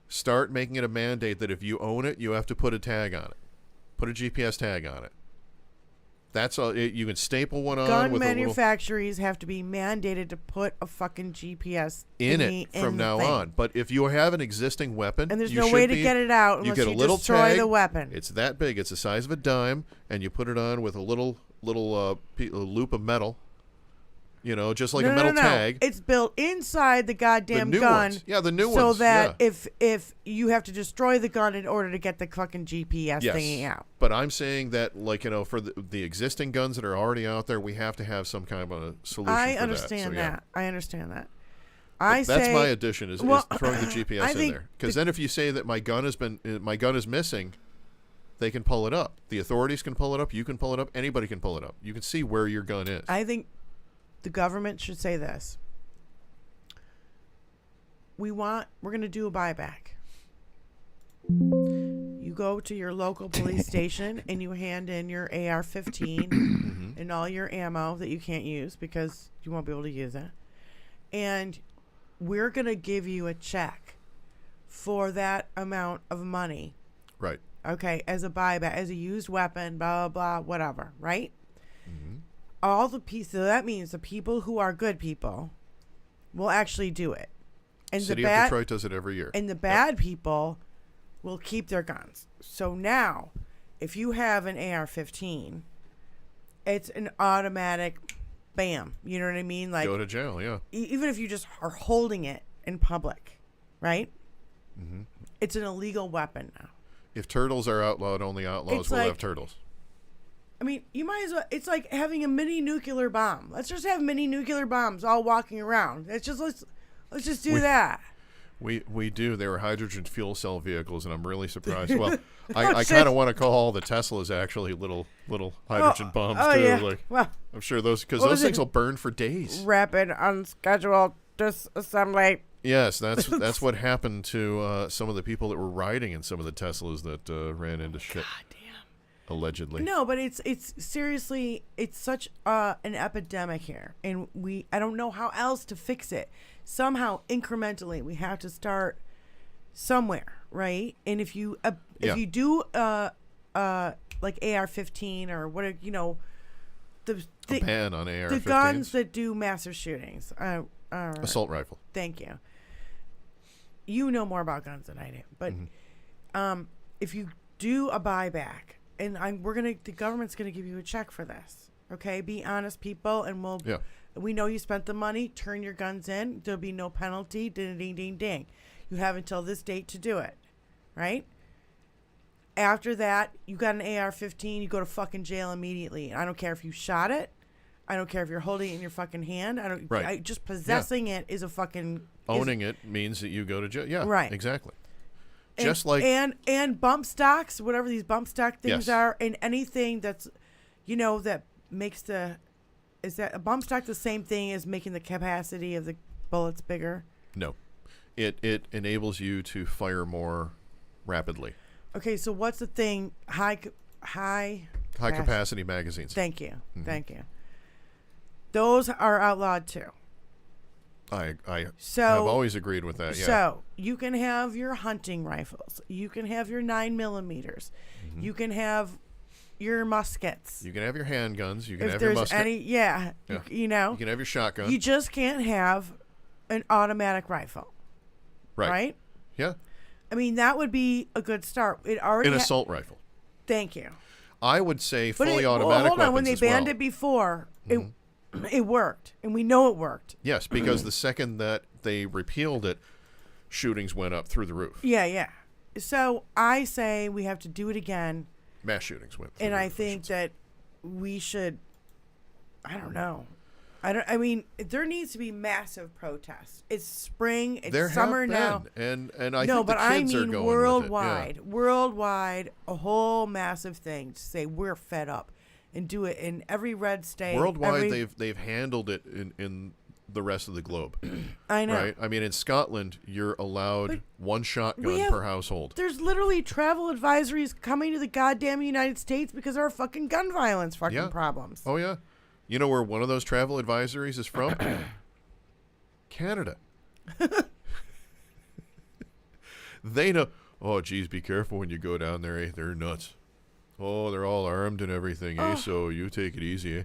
Start making it a mandate that if you own it, you have to put a tag on it. Put a GPS tag on it. That's all. You can staple one on Gun with manufacturers have to be mandated to put a fucking GPS in it from now thing. on. But if you have an existing weapon, And there's you no should way to be- get it out you unless get a you little destroy tag. the weapon. It's that big. It's the size of a dime, and you put it on with a little loop of metal. Just like a metal tag. It's built inside the goddamn The new gun. ones. Yeah, the new so ones, that yeah. if you have to destroy the gun in order to get the fucking GPS Yes. thingy out. But I'm saying that, for the existing guns that are already out there, we have to have some kind of a solution I for understand that. So, that. I understand that. That's my addition is throwing the GPS I in think there. Because then if you say that my gun is missing, they can pull it up. The authorities can pull it up. You can pull it up. Anybody can pull it up. You can see where your gun is. I think the government should say this. We're going to do a buyback. You go to your local police station and you hand in your AR-15 and all your ammo that you can't use because you won't be able to use it. And we're going to give you a check for that amount of money. Right. Okay, as a buyback, as a used weapon, blah, blah, blah, whatever, right? All the pieces, so that means the people who are good people will actually do it. And City of Detroit does it every year. And the bad people will keep their guns. So now, if you have an AR-15, it's an automatic bam. You know what I mean? Like, go to jail, yeah. Even if you just are holding it in public, right? It's an illegal weapon now. If turtles are outlawed, only outlaws will have turtles. I mean, you might as well. It's like having a mini nuclear bomb. Let's just have mini nuclear bombs all walking around. Let's just do that. We do. They were hydrogen fuel cell vehicles, and I'm really surprised. Well, I kind of want to call all the Teslas actually little hydrogen bombs too. Yeah. Like, Well, I'm sure those things will burn for days. Rapid unscheduled disassembly. Yes, that's what happened to some of the people that were riding in some of the Teslas that ran into shit. God damn. Allegedly. No, but it's seriously, it's such an epidemic here, and I don't know how else to fix it. Somehow, incrementally, we have to start somewhere, right? And if you do like AR-15 or what, the ban on AR-15s. the guns that do massive shootings, Assault rifle. Thank you. You know more about guns than I do, but if you do a buyback, and the government's gonna give you a check for this. Okay, be honest, people, and we know you spent the money. Turn your guns in. There'll be no penalty. Ding, ding, ding, ding. You have until this date to do it, right? After that, you got an AR-15. You go to fucking jail immediately. I don't care if you shot it. I don't care if you're holding it in your fucking hand. Just possessing it is a fucking owning it means that you go to jail. Yeah, right. Exactly. And bump stocks, whatever these bump stock things Yes. are, and anything that's, that makes is that a bump stock the same thing as making the capacity of the bullets bigger? No, it enables you to fire more rapidly. Okay, so what's the thing? High capacity magazines. Thank you, thank you. Those are outlawed too. I have always agreed with that. Yeah. So you can have your hunting rifles. You can have your 9mm. You can have your muskets. You can have your handguns. You can if have your there's musket. you know. You can have your shotgun. You just can't have an automatic rifle. Right? Yeah. I mean, that would be a good start. It already An assault rifle. Thank you. I would say But fully automatic hold on. When they weapons as banned well. it before, it worked, and we know it worked. Yes, because the second that they repealed it, shootings went up through the roof. Yeah. So I say we have to do it again. Mass shootings went through And the I roof. think that we should, I don't know. I mean, there needs to be massive protests. It's spring, it's there summer have now. been, and I No, think but the kids I are mean going worldwide. with it. Worldwide, a whole massive thing to say we're fed up and do it in every red state. Worldwide, they've handled it in the rest of the globe. I know. Right? I mean, in Scotland, you're allowed one shotgun per household. There's literally travel advisories coming to the goddamn United States because of our fucking gun violence problems. Oh, yeah. You know where one of those travel advisories is from? Canada. They know. Oh, geez, be careful when you go down there. Eh? They're nuts. Oh, they're all armed and everything. Eh? So you take it easy. Eh?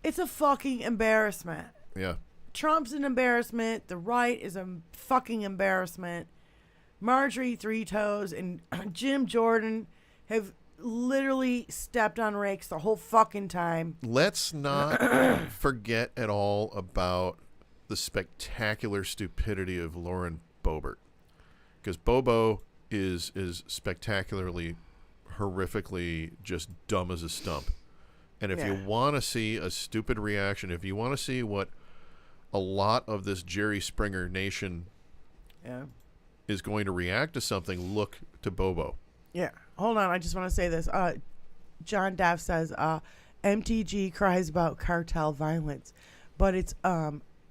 It's a fucking embarrassment. Yeah. Trump's an embarrassment. The right is a fucking embarrassment. Marjorie Three Toes and Jim Jordan have literally stepped on rakes the whole fucking time. Let's not forget at all about the spectacular stupidity of Lauren Boebert. Because Bobo is spectacularly, horrifically just dumb as a stump. And if you want to see a stupid reaction, if you want to see what a lot of this Jerry Springer nation is going to react to something, look to Bobo. Yeah. Hold on. I just want to say this. John Daff says MTG cries about cartel violence, but it's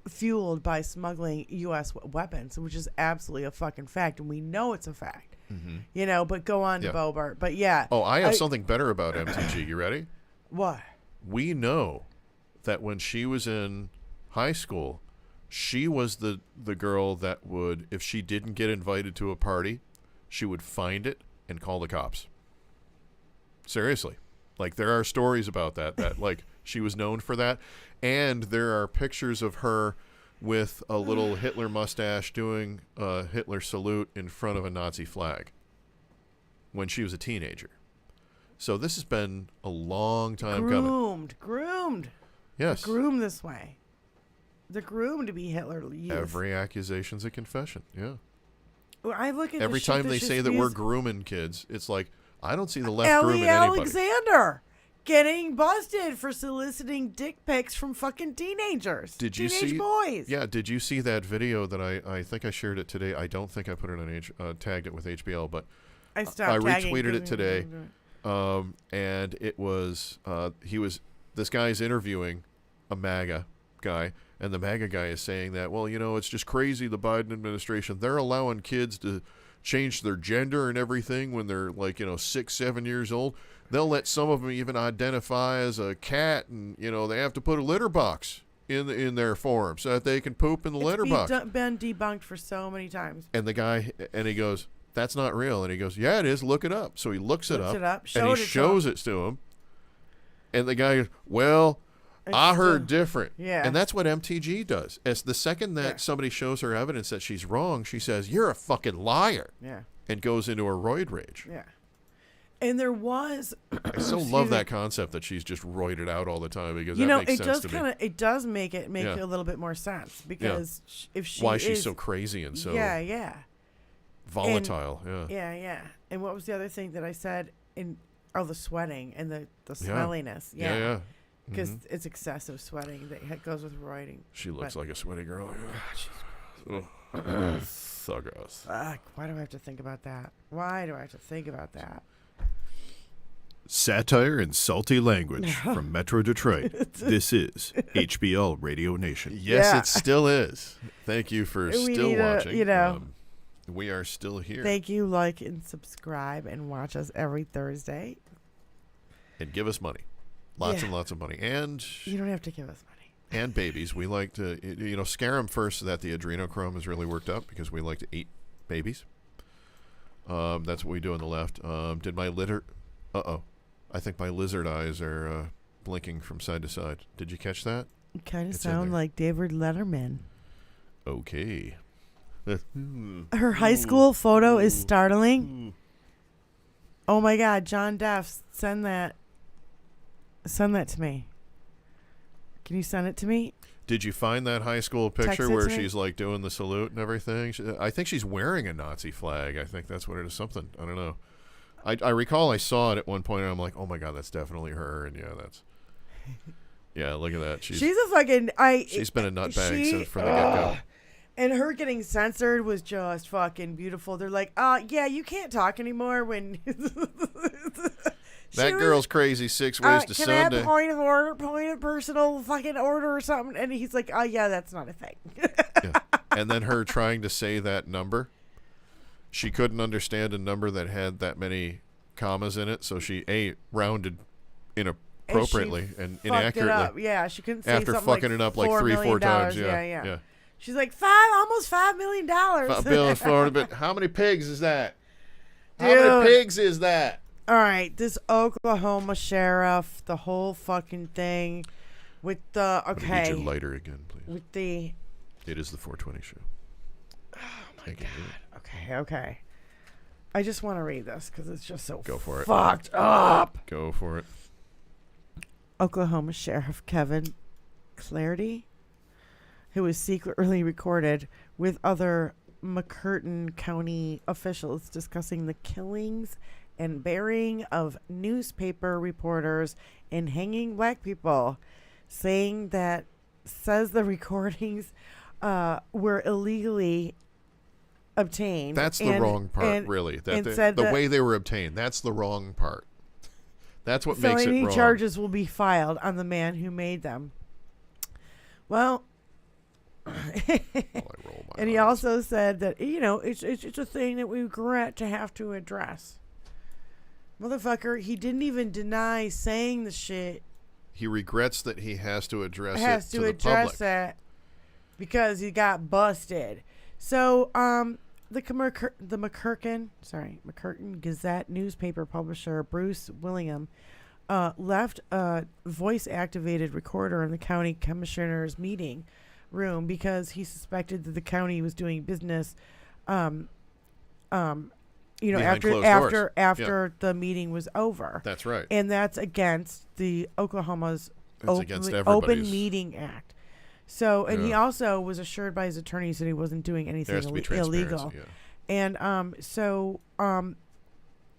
fueled by smuggling U.S. weapons, which is absolutely a fucking fact. And we know it's a fact. But go on to Boebert. But yeah. Oh, I have something better about MTG. You ready? What? We know that when she was in high school, she was the girl that would, if she didn't get invited to a party, she would find it and call the cops. Seriously. Like, there are stories about that like, she was known for that. And there are pictures of her with a little Hitler mustache doing a Hitler salute in front of a Nazi flag when she was a teenager. So this has been a long time coming. Groomed. Yes. They're groomed this way. They're groomed to be Hitler youth. Every accusation's a confession. Yeah. Well, I look at every the time shit they that say just that we're used- grooming kids, it's like, I don't see the left Ellie grooming anybody. Alexander. getting busted for soliciting dick pics from fucking teenagers. Did you Teenage see? boys. Yeah. Did you see that video that I think I shared it today? I don't think I put it on tagged it with HBL, but I stopped tagging retweeted it 'cause today. And it was this guy's interviewing a MAGA guy, and the MAGA guy is saying that, well, it's just crazy, the Biden administration, they're allowing kids to change their gender and everything when they're 6, 7 years old. They'll let some of them even identify as a cat, and they have to put a litter box in their form so that they can poop in the litter box. It's been debunked for so many times. And the guy, and he goes, that's not real. And he goes, yeah, it is. Look it up. So he looks it up, and he shows it to him. And the guy goes, well, I heard different. Yeah. And that's what MTG does. As the second that somebody shows her evidence that she's wrong, she says, you're a fucking liar. Yeah. And goes into a roid rage. Yeah. And there was... I so love that concept that she's just roided out all the time, because that makes sense to me. It does make it a little bit more sense, because if she why she's so crazy and so volatile. Yeah. And what was the other thing that I said? The sweating and the smelliness. Yeah. Because it's excessive sweating that goes with roiding. She looks like a sweaty girl. So gross. Fuck, why do I have to think about that? Satire and salty language from Metro Detroit. This is HBL Radio Nation. Yes, it still is. Thank you for still watching. We are still here. Thank you. Like and subscribe and watch us every Thursday. And give us money. Lots and lots of money. And you don't have to give us money. And babies. We like to, scare them first so that the adrenochrome is really worked up, because we like to eat babies. That's what we do on the left. Did my litter... I think my lizard eyes are blinking from side to side. Did you catch that? You kind of sound like David Letterman. Okay. Her high school photo is startling. Oh my God, John Deff, send that to me. Can you send it to me? Did you find that high school picture Text it where to me? she's like doing the salute and everything? I think she's wearing a Nazi flag. I think that's what it is. Something. I don't know. I recall I saw it at one point, and I'm like, oh my God, that's definitely her. And look at that. She's a fucking she's been a nutbag since from the get-go. And her getting censored was just fucking beautiful. They're like, yeah, you can't talk anymore when that girl's crazy 6 ways to can Sunday. I have point of personal fucking order or something? And he's like, yeah, that's not a thing. And then her trying to say that number. She couldn't understand a number that had that many commas in it, so she rounded inappropriately and inaccurately. Yeah, she couldn't say after something fucking like it up like $4 4 million. times. Yeah. She's like almost $5 million. How many pigs is that? Dude. How many pigs is that? All right, this Oklahoma sheriff, the whole fucking thing with the Get your lighter again, please. With the. It is the 420 show. Oh my God. Okay. I just want to read this because it's just so fucked up. Go for it. Oklahoma Sheriff Kevin Clarity, who was secretly recorded with other McCurtain County officials discussing the killings and burying of newspaper reporters and hanging black people, says the recordings were illegally obtained. That's the wrong part, really. The way they were obtained, that's the wrong part. That's what makes it wrong. Felony charges will be filed on the man who made them. Well, and he also said that, it's a thing that we regret to have to address. Motherfucker, he didn't even deny saying the shit. He regrets that he has to address the public. That because he got busted. So, the McCurtain Gazette newspaper publisher Bruce Willingham left a voice-activated recorder in the county commissioner's meeting room because he suspected that the county was doing business, after the meeting was over. That's right. And that's against the Oklahoma's Open Meeting Act. So, and he also was assured by his attorneys that he wasn't doing anything illegal. Yeah. And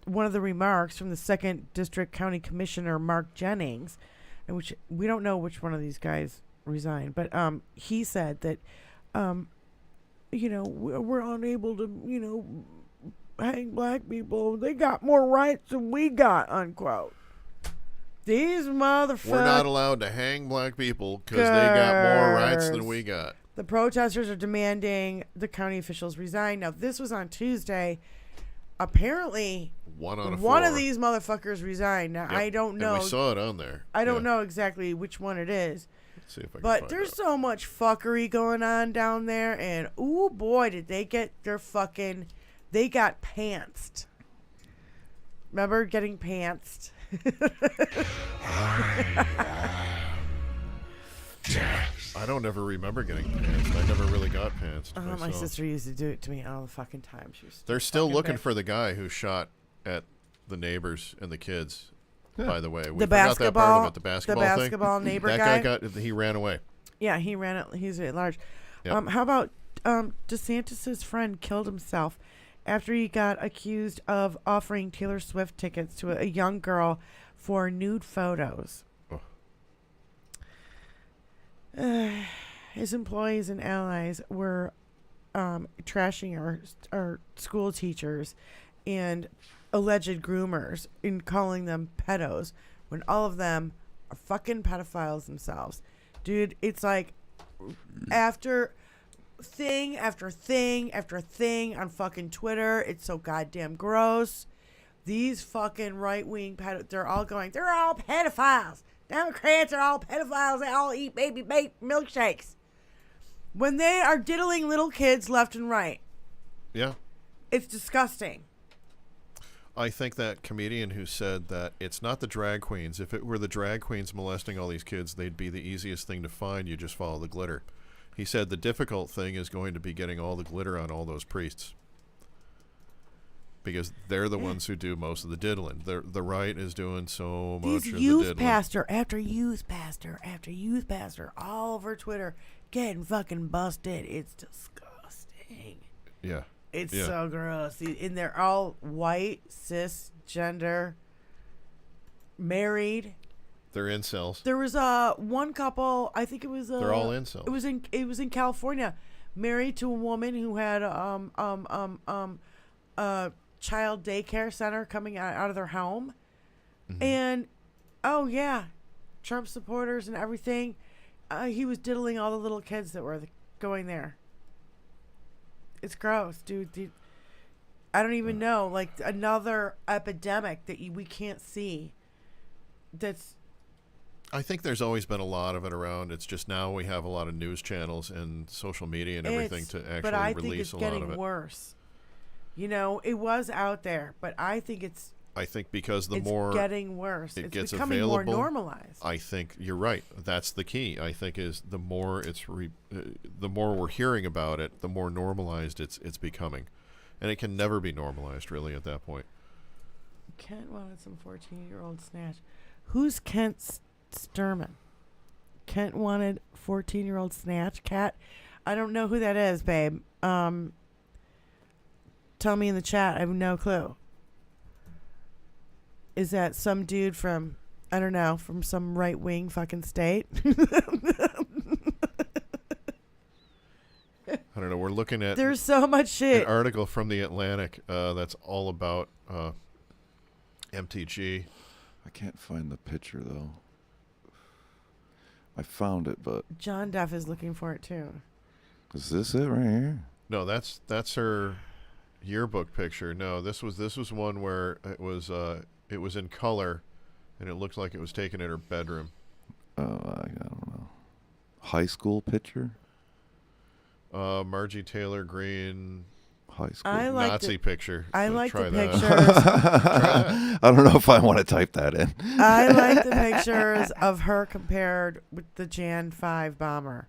one of the remarks from the 2nd District County Commissioner Mark Jennings, and which we don't know which one of these guys resigned, but he said that we're unable to hang black people. They got more rights than we got, unquote. These motherfuckers. We're not allowed to hang black people because they got more rights than we got. The protesters are demanding the county officials resign. Now, this was on Tuesday. Apparently, one of these motherfuckers resigned. Now, Yep. I don't know. And we saw it on there. I don't know exactly which one it is. Let's see if I can but find there's out. so much fuckery going on down there. And, ooh, boy, did they get they got pantsed. Remember getting pantsed? I don't ever remember getting pantsed. I never really got pantsed. My myself. sister used to do it to me all the fucking time. They're still looking bitch. for the guy who shot at the neighbors and the kids. Yeah. By the way, we the forgot that part of it. The basketball thing. neighbor that guy. He ran away. Yeah, he ran it. He's at large. Yep. How about DeSantis's friend killed himself after he got accused of offering Taylor Swift tickets to a young girl for nude photos. His employees and allies were trashing our school teachers and alleged groomers and calling them pedos when all of them are fucking pedophiles themselves. Dude, it's like after thing after thing after thing on fucking Twitter. It's so goddamn gross. These fucking right-wing they're all pedophiles. Democrats are all pedophiles. They all eat baby milkshakes. When they are diddling little kids left and right. Yeah. It's disgusting. I think that comedian who said that it's not the drag queens. If it were the drag queens molesting all these kids, they'd be the easiest thing to find. You just follow the glitter. He said the difficult thing is going to be getting all the glitter on all those priests. Because they're the ones who do most of the diddling. The right is doing so much These of youth the diddling. pastor after youth pastor after youth pastor all over Twitter getting fucking busted. It's disgusting. Yeah. It's so gross. And they're all white, cisgender, married. They're incels. There was one couple, I think it was They're all incels. It was in California, married to a woman who had child daycare center coming out of their home. Mm-hmm. And Trump supporters and everything. He was diddling all the little kids that were going there. It's gross, dude. I don't even know, like another epidemic that we can't see. I think there's always been a lot of it around. It's just now we have a lot of news channels and social media and everything to actually but I release think it's a lot of it. getting worse. It was out there, but I think because the it's more getting worse. it It's gets becoming available, more normalized. I think you're right. That's the key. I think is the more the more we're hearing about it, the more normalized it's becoming, and it can never be normalized really at that point. Kent wanted some 14-year-old snatch. Who's Kent Sturman? Kent wanted 14-year-old snatch. Cat, I don't know who that is, babe. Tell me in the chat. I have no clue. Is that some dude from, I don't know, from some right-wing fucking state? I don't know. We're looking at There's so much shit. an article from the Atlantic that's all about MTG. I can't find the picture though. I found it, but John Duff is looking for it too. is this it right here? No, that's her yearbook picture. No, this was one where it was in color, and it looked like it was taken in her bedroom. I don't know. High school picture? Margie Taylor Greene. High school. I like Nazi picture. I So like try the that. pictures. I don't know if I want to type that in. I like the pictures of her compared with the Jan 5 bomber.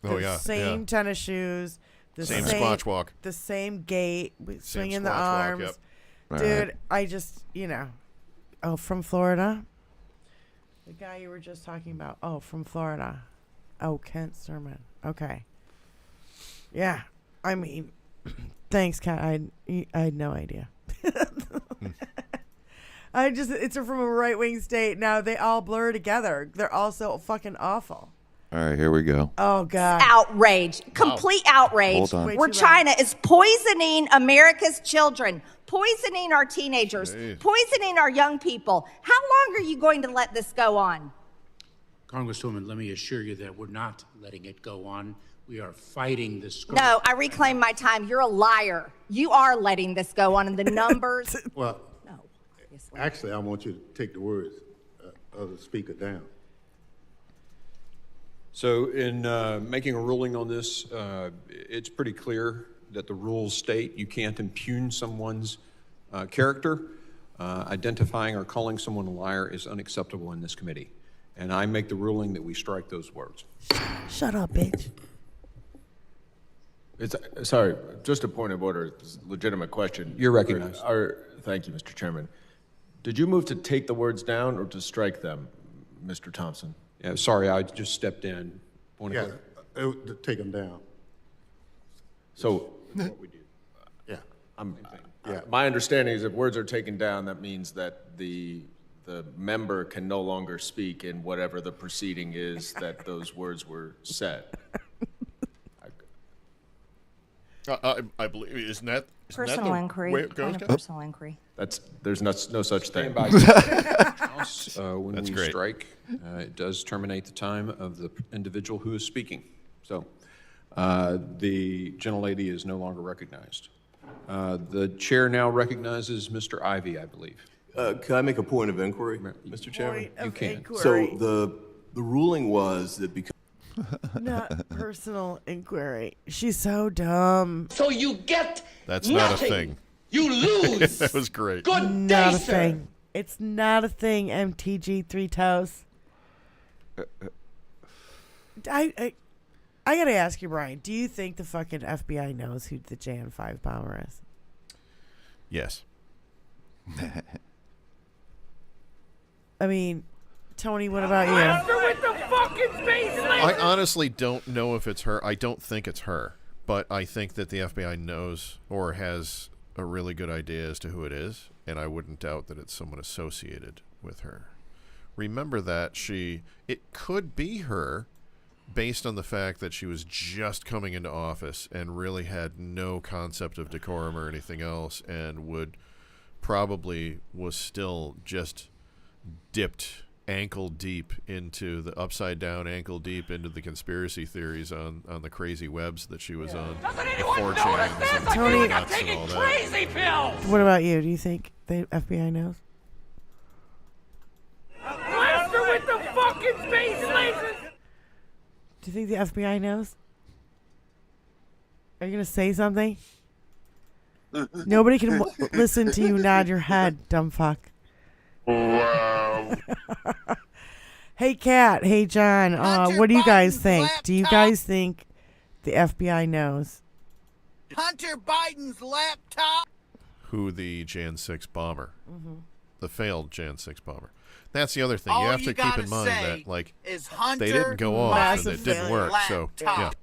Oh, The yeah, same yeah. tennis shoes. The Same squatch walk. The same gait. Swinging the squatch walk, arms. yep. Dude, Right. I just, Oh, from Florida? The guy you were just talking about. Oh, from Florida. Oh, Kent Sturman. Okay. Yeah. I mean, thanks, Kat. I had no idea. It's from a right-wing state. Now they all blur together. They're all so fucking awful. All right, here we go. Oh, God. Outrage. Complete outrage. Hold on. Where China is poisoning America's children, poisoning our teenagers, poisoning our young people. How long are you going to let this go on? Congresswoman, let me assure you that we're not letting it go on. We are fighting this. No, I reclaim my time. You're a liar. You are letting this go on, and the numbers. Well, no. Actually, I want you to take the words of the speaker down. So in making a ruling on this, it's pretty clear that the rules state you can't impugn someone's character. Identifying or calling someone a liar is unacceptable in this committee. And I make the ruling that we strike those words. Shut up, bitch. Sorry, just a point of order. It's a legitimate question. You're recognized. Thank you, Mr. Chairman. Did you move to take the words down or to strike them, Mr. Thompson? Yeah, sorry, I just stepped in. Point of order. Take them down. So, What we did. Yeah. My understanding is if words are taken down, that means that the member can no longer speak in whatever the proceeding is that those words were said. I believe isn't that Personal inquiry. Point of personal inquiry. There's no such thing. When That's we great. strike, it does terminate the time of the individual who is speaking. So the gentlelady is no longer recognized. The chair now recognizes Mr. Ivey, I believe. Can I make a point of inquiry, Mr. Chairman? You can. So the ruling was that because Not personal inquiry. She's so dumb. So you get That's nothing. not a thing. You lose. That was great. Good Not day, a sir. thing. It's not a thing, MTG 3 toes. I gotta ask you, Brian, do you think the fucking FBI knows who the Jan 5 bomber is? Yes. I mean, Tony, what about you? With the fucking face I honestly don't know if it's her. I don't think it's her, but I think that the FBI knows or has a really good idea as to who it is, and I wouldn't doubt that it's someone associated with her. Remember that it could be her based on the fact that she was just coming into office and really had no concept of decorum or anything else, and was still just dipped ankle deep into the upside down ankle deep into the conspiracy theories on the crazy webs that she was on. Doesn't The anyone 4chans notice this? and I Tony- feel like I'm nuts and taking all that. crazy pills. What about you? Do you think the FBI knows? Blaster with the fucking face lasers. Do you think the FBI knows? Are you gonna say something? Nobody can listen to you nod your head, dumb fuck. Wow. Hey, Kat. Hey, John. What do you guys think? Do you guys think the FBI knows Hunter Biden's laptop. Who the Jan 6 bomber, Mm-hmm. the failed Jan 6 bomber. That's the other thing. All you have you to keep in gotta mind say that, like, is Hunter they didn't go off and Massive it didn't failure. work. So, yeah. Laptop.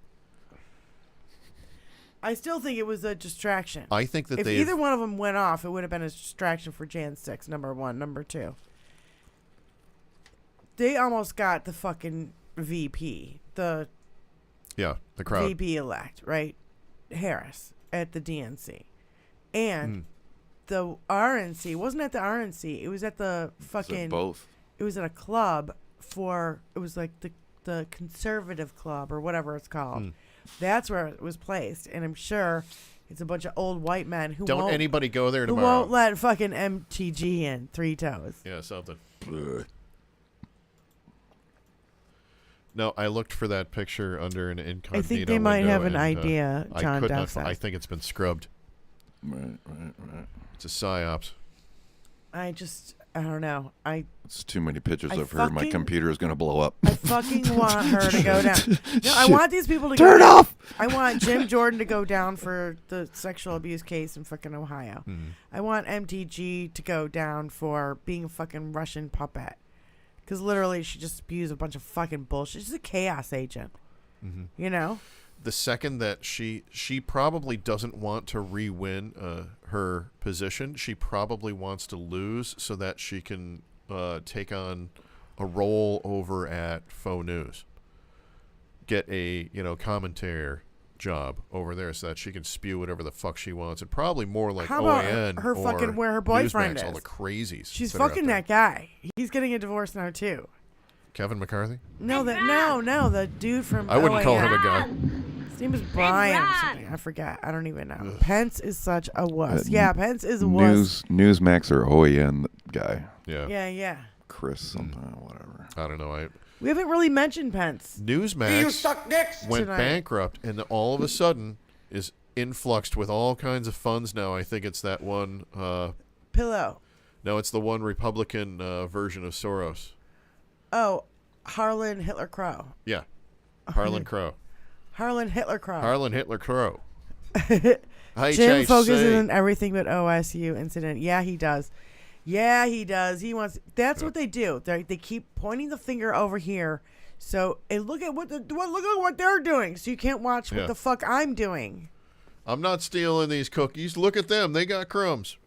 I still think it was a distraction. I think that if they've- either one of them went off, it would have been a distraction for Jan 6, number one. Number two, they almost got the fucking VP, the crowd. VP elect, right? Harris at the DNC. And the RNC, wasn't at the RNC, it was at the fucking... both? It was at a club it was like the conservative club or whatever it's called. That's where it was placed, and I'm sure it's a bunch of old white men who Don't won't, anybody go there who tomorrow. won't let fucking MTG in 3 toes. Yeah, something. No, I looked for that picture under an incognito I think they might window have an and, idea, John I could not. Duff says. I think it's been scrubbed. Right. It's a psyops. I don't know. It's too many pictures I of her. My fucking- computer is going to blow up. I fucking want her to go down. No, I Shit. want these people to Turn go down. off! I want Jim Jordan to go down for the sexual abuse case in fucking Ohio. I want MTG to go down for being a fucking Russian puppet. Because literally she just spews a bunch of fucking bullshit. She's a chaos agent. You know? the second that she probably doesn't want to re-win her position. She probably wants to lose so that she can take on a role over at Faux News. Get a commentator job over there so that she can spew whatever the fuck she wants, and probably more like How about OAN her or fucking where her boyfriend Newsmax, is? all the crazies. She's that are out fucking there. that guy. He's getting a divorce now too. Kevin McCarthy? No, the dude from I wouldn't call OAN. him a guy. His name is Brian or something. I forgot. I don't even know. Pence is such a wuss. Yeah, Pence is a wuss. Newsmax or OAN guy. Yeah. Yeah. Chris something, whatever. I don't know. We haven't really mentioned Pence. Newsmax You suck dicks went tonight. bankrupt, and all of a sudden is influxed with all kinds of funds now. I think it's that one. Pillow. No, it's the one Republican version of Soros. Oh, Harlan Hitler Crow. Yeah. Harlan Crow. Harlan Hitler Crow. Harlan Hitler Crow. Jim focuses on everything but OSU incident. Yeah, he does. Yeah, he does. He wants. That's what they do. They keep pointing the finger over here. So and look at look at what they're doing. So you can't watch what the fuck I'm doing. I'm not stealing these cookies. Look at them. They got crumbs.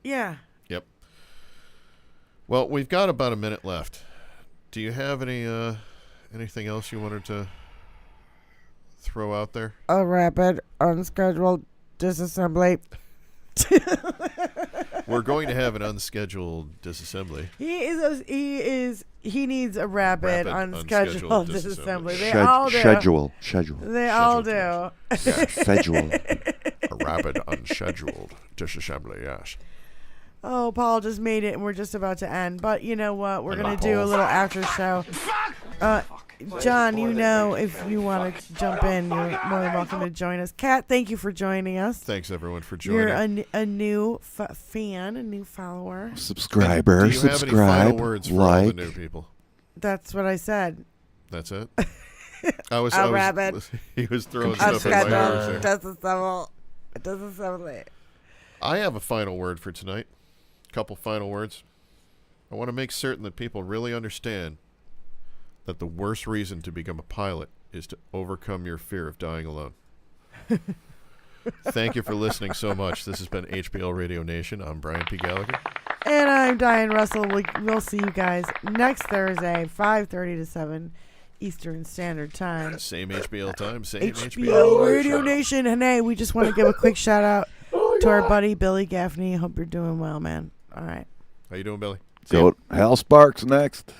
Yeah. Yep. Well, we've got about a minute left. Do you have anything else you wanted to throw out there? A rapid unscheduled disassembly. We're going to have an unscheduled disassembly. He needs a rapid unscheduled disassembly. They all do. Schedule. They all do. Schedule. A rapid unscheduled disassembly, yes. Oh, Paul just made it, and we're just about to end. But you know what? We're going to do a little after show. John, if you want to jump in, you're more than welcome to join us. Kat, thank you for joining us. Thanks, everyone, for joining. You're a new fan, a new follower. Subscriber, Do you have any final words for all the new people? That's what I said. That's it? Rabbit. He was throwing stuff in my ears there. Disassembly. I have a final word for tonight. A couple final words. I want to make certain that people really understand that the worst reason to become a pilot is to overcome your fear of dying alone. Thank you for listening so much. This has been HBL Radio Nation. I'm Brian P. Gallagher. And I'm Diane Russell. We'll see you guys next Thursday, 5:30 to 7 Eastern Standard Time. Same HBL time, same HBL Radio Nation. And hey, we just want to give a quick shout out to our buddy Billy Gaffney. Hope you're doing well, man. All right. How you doing, Billy? Hal Sparks next.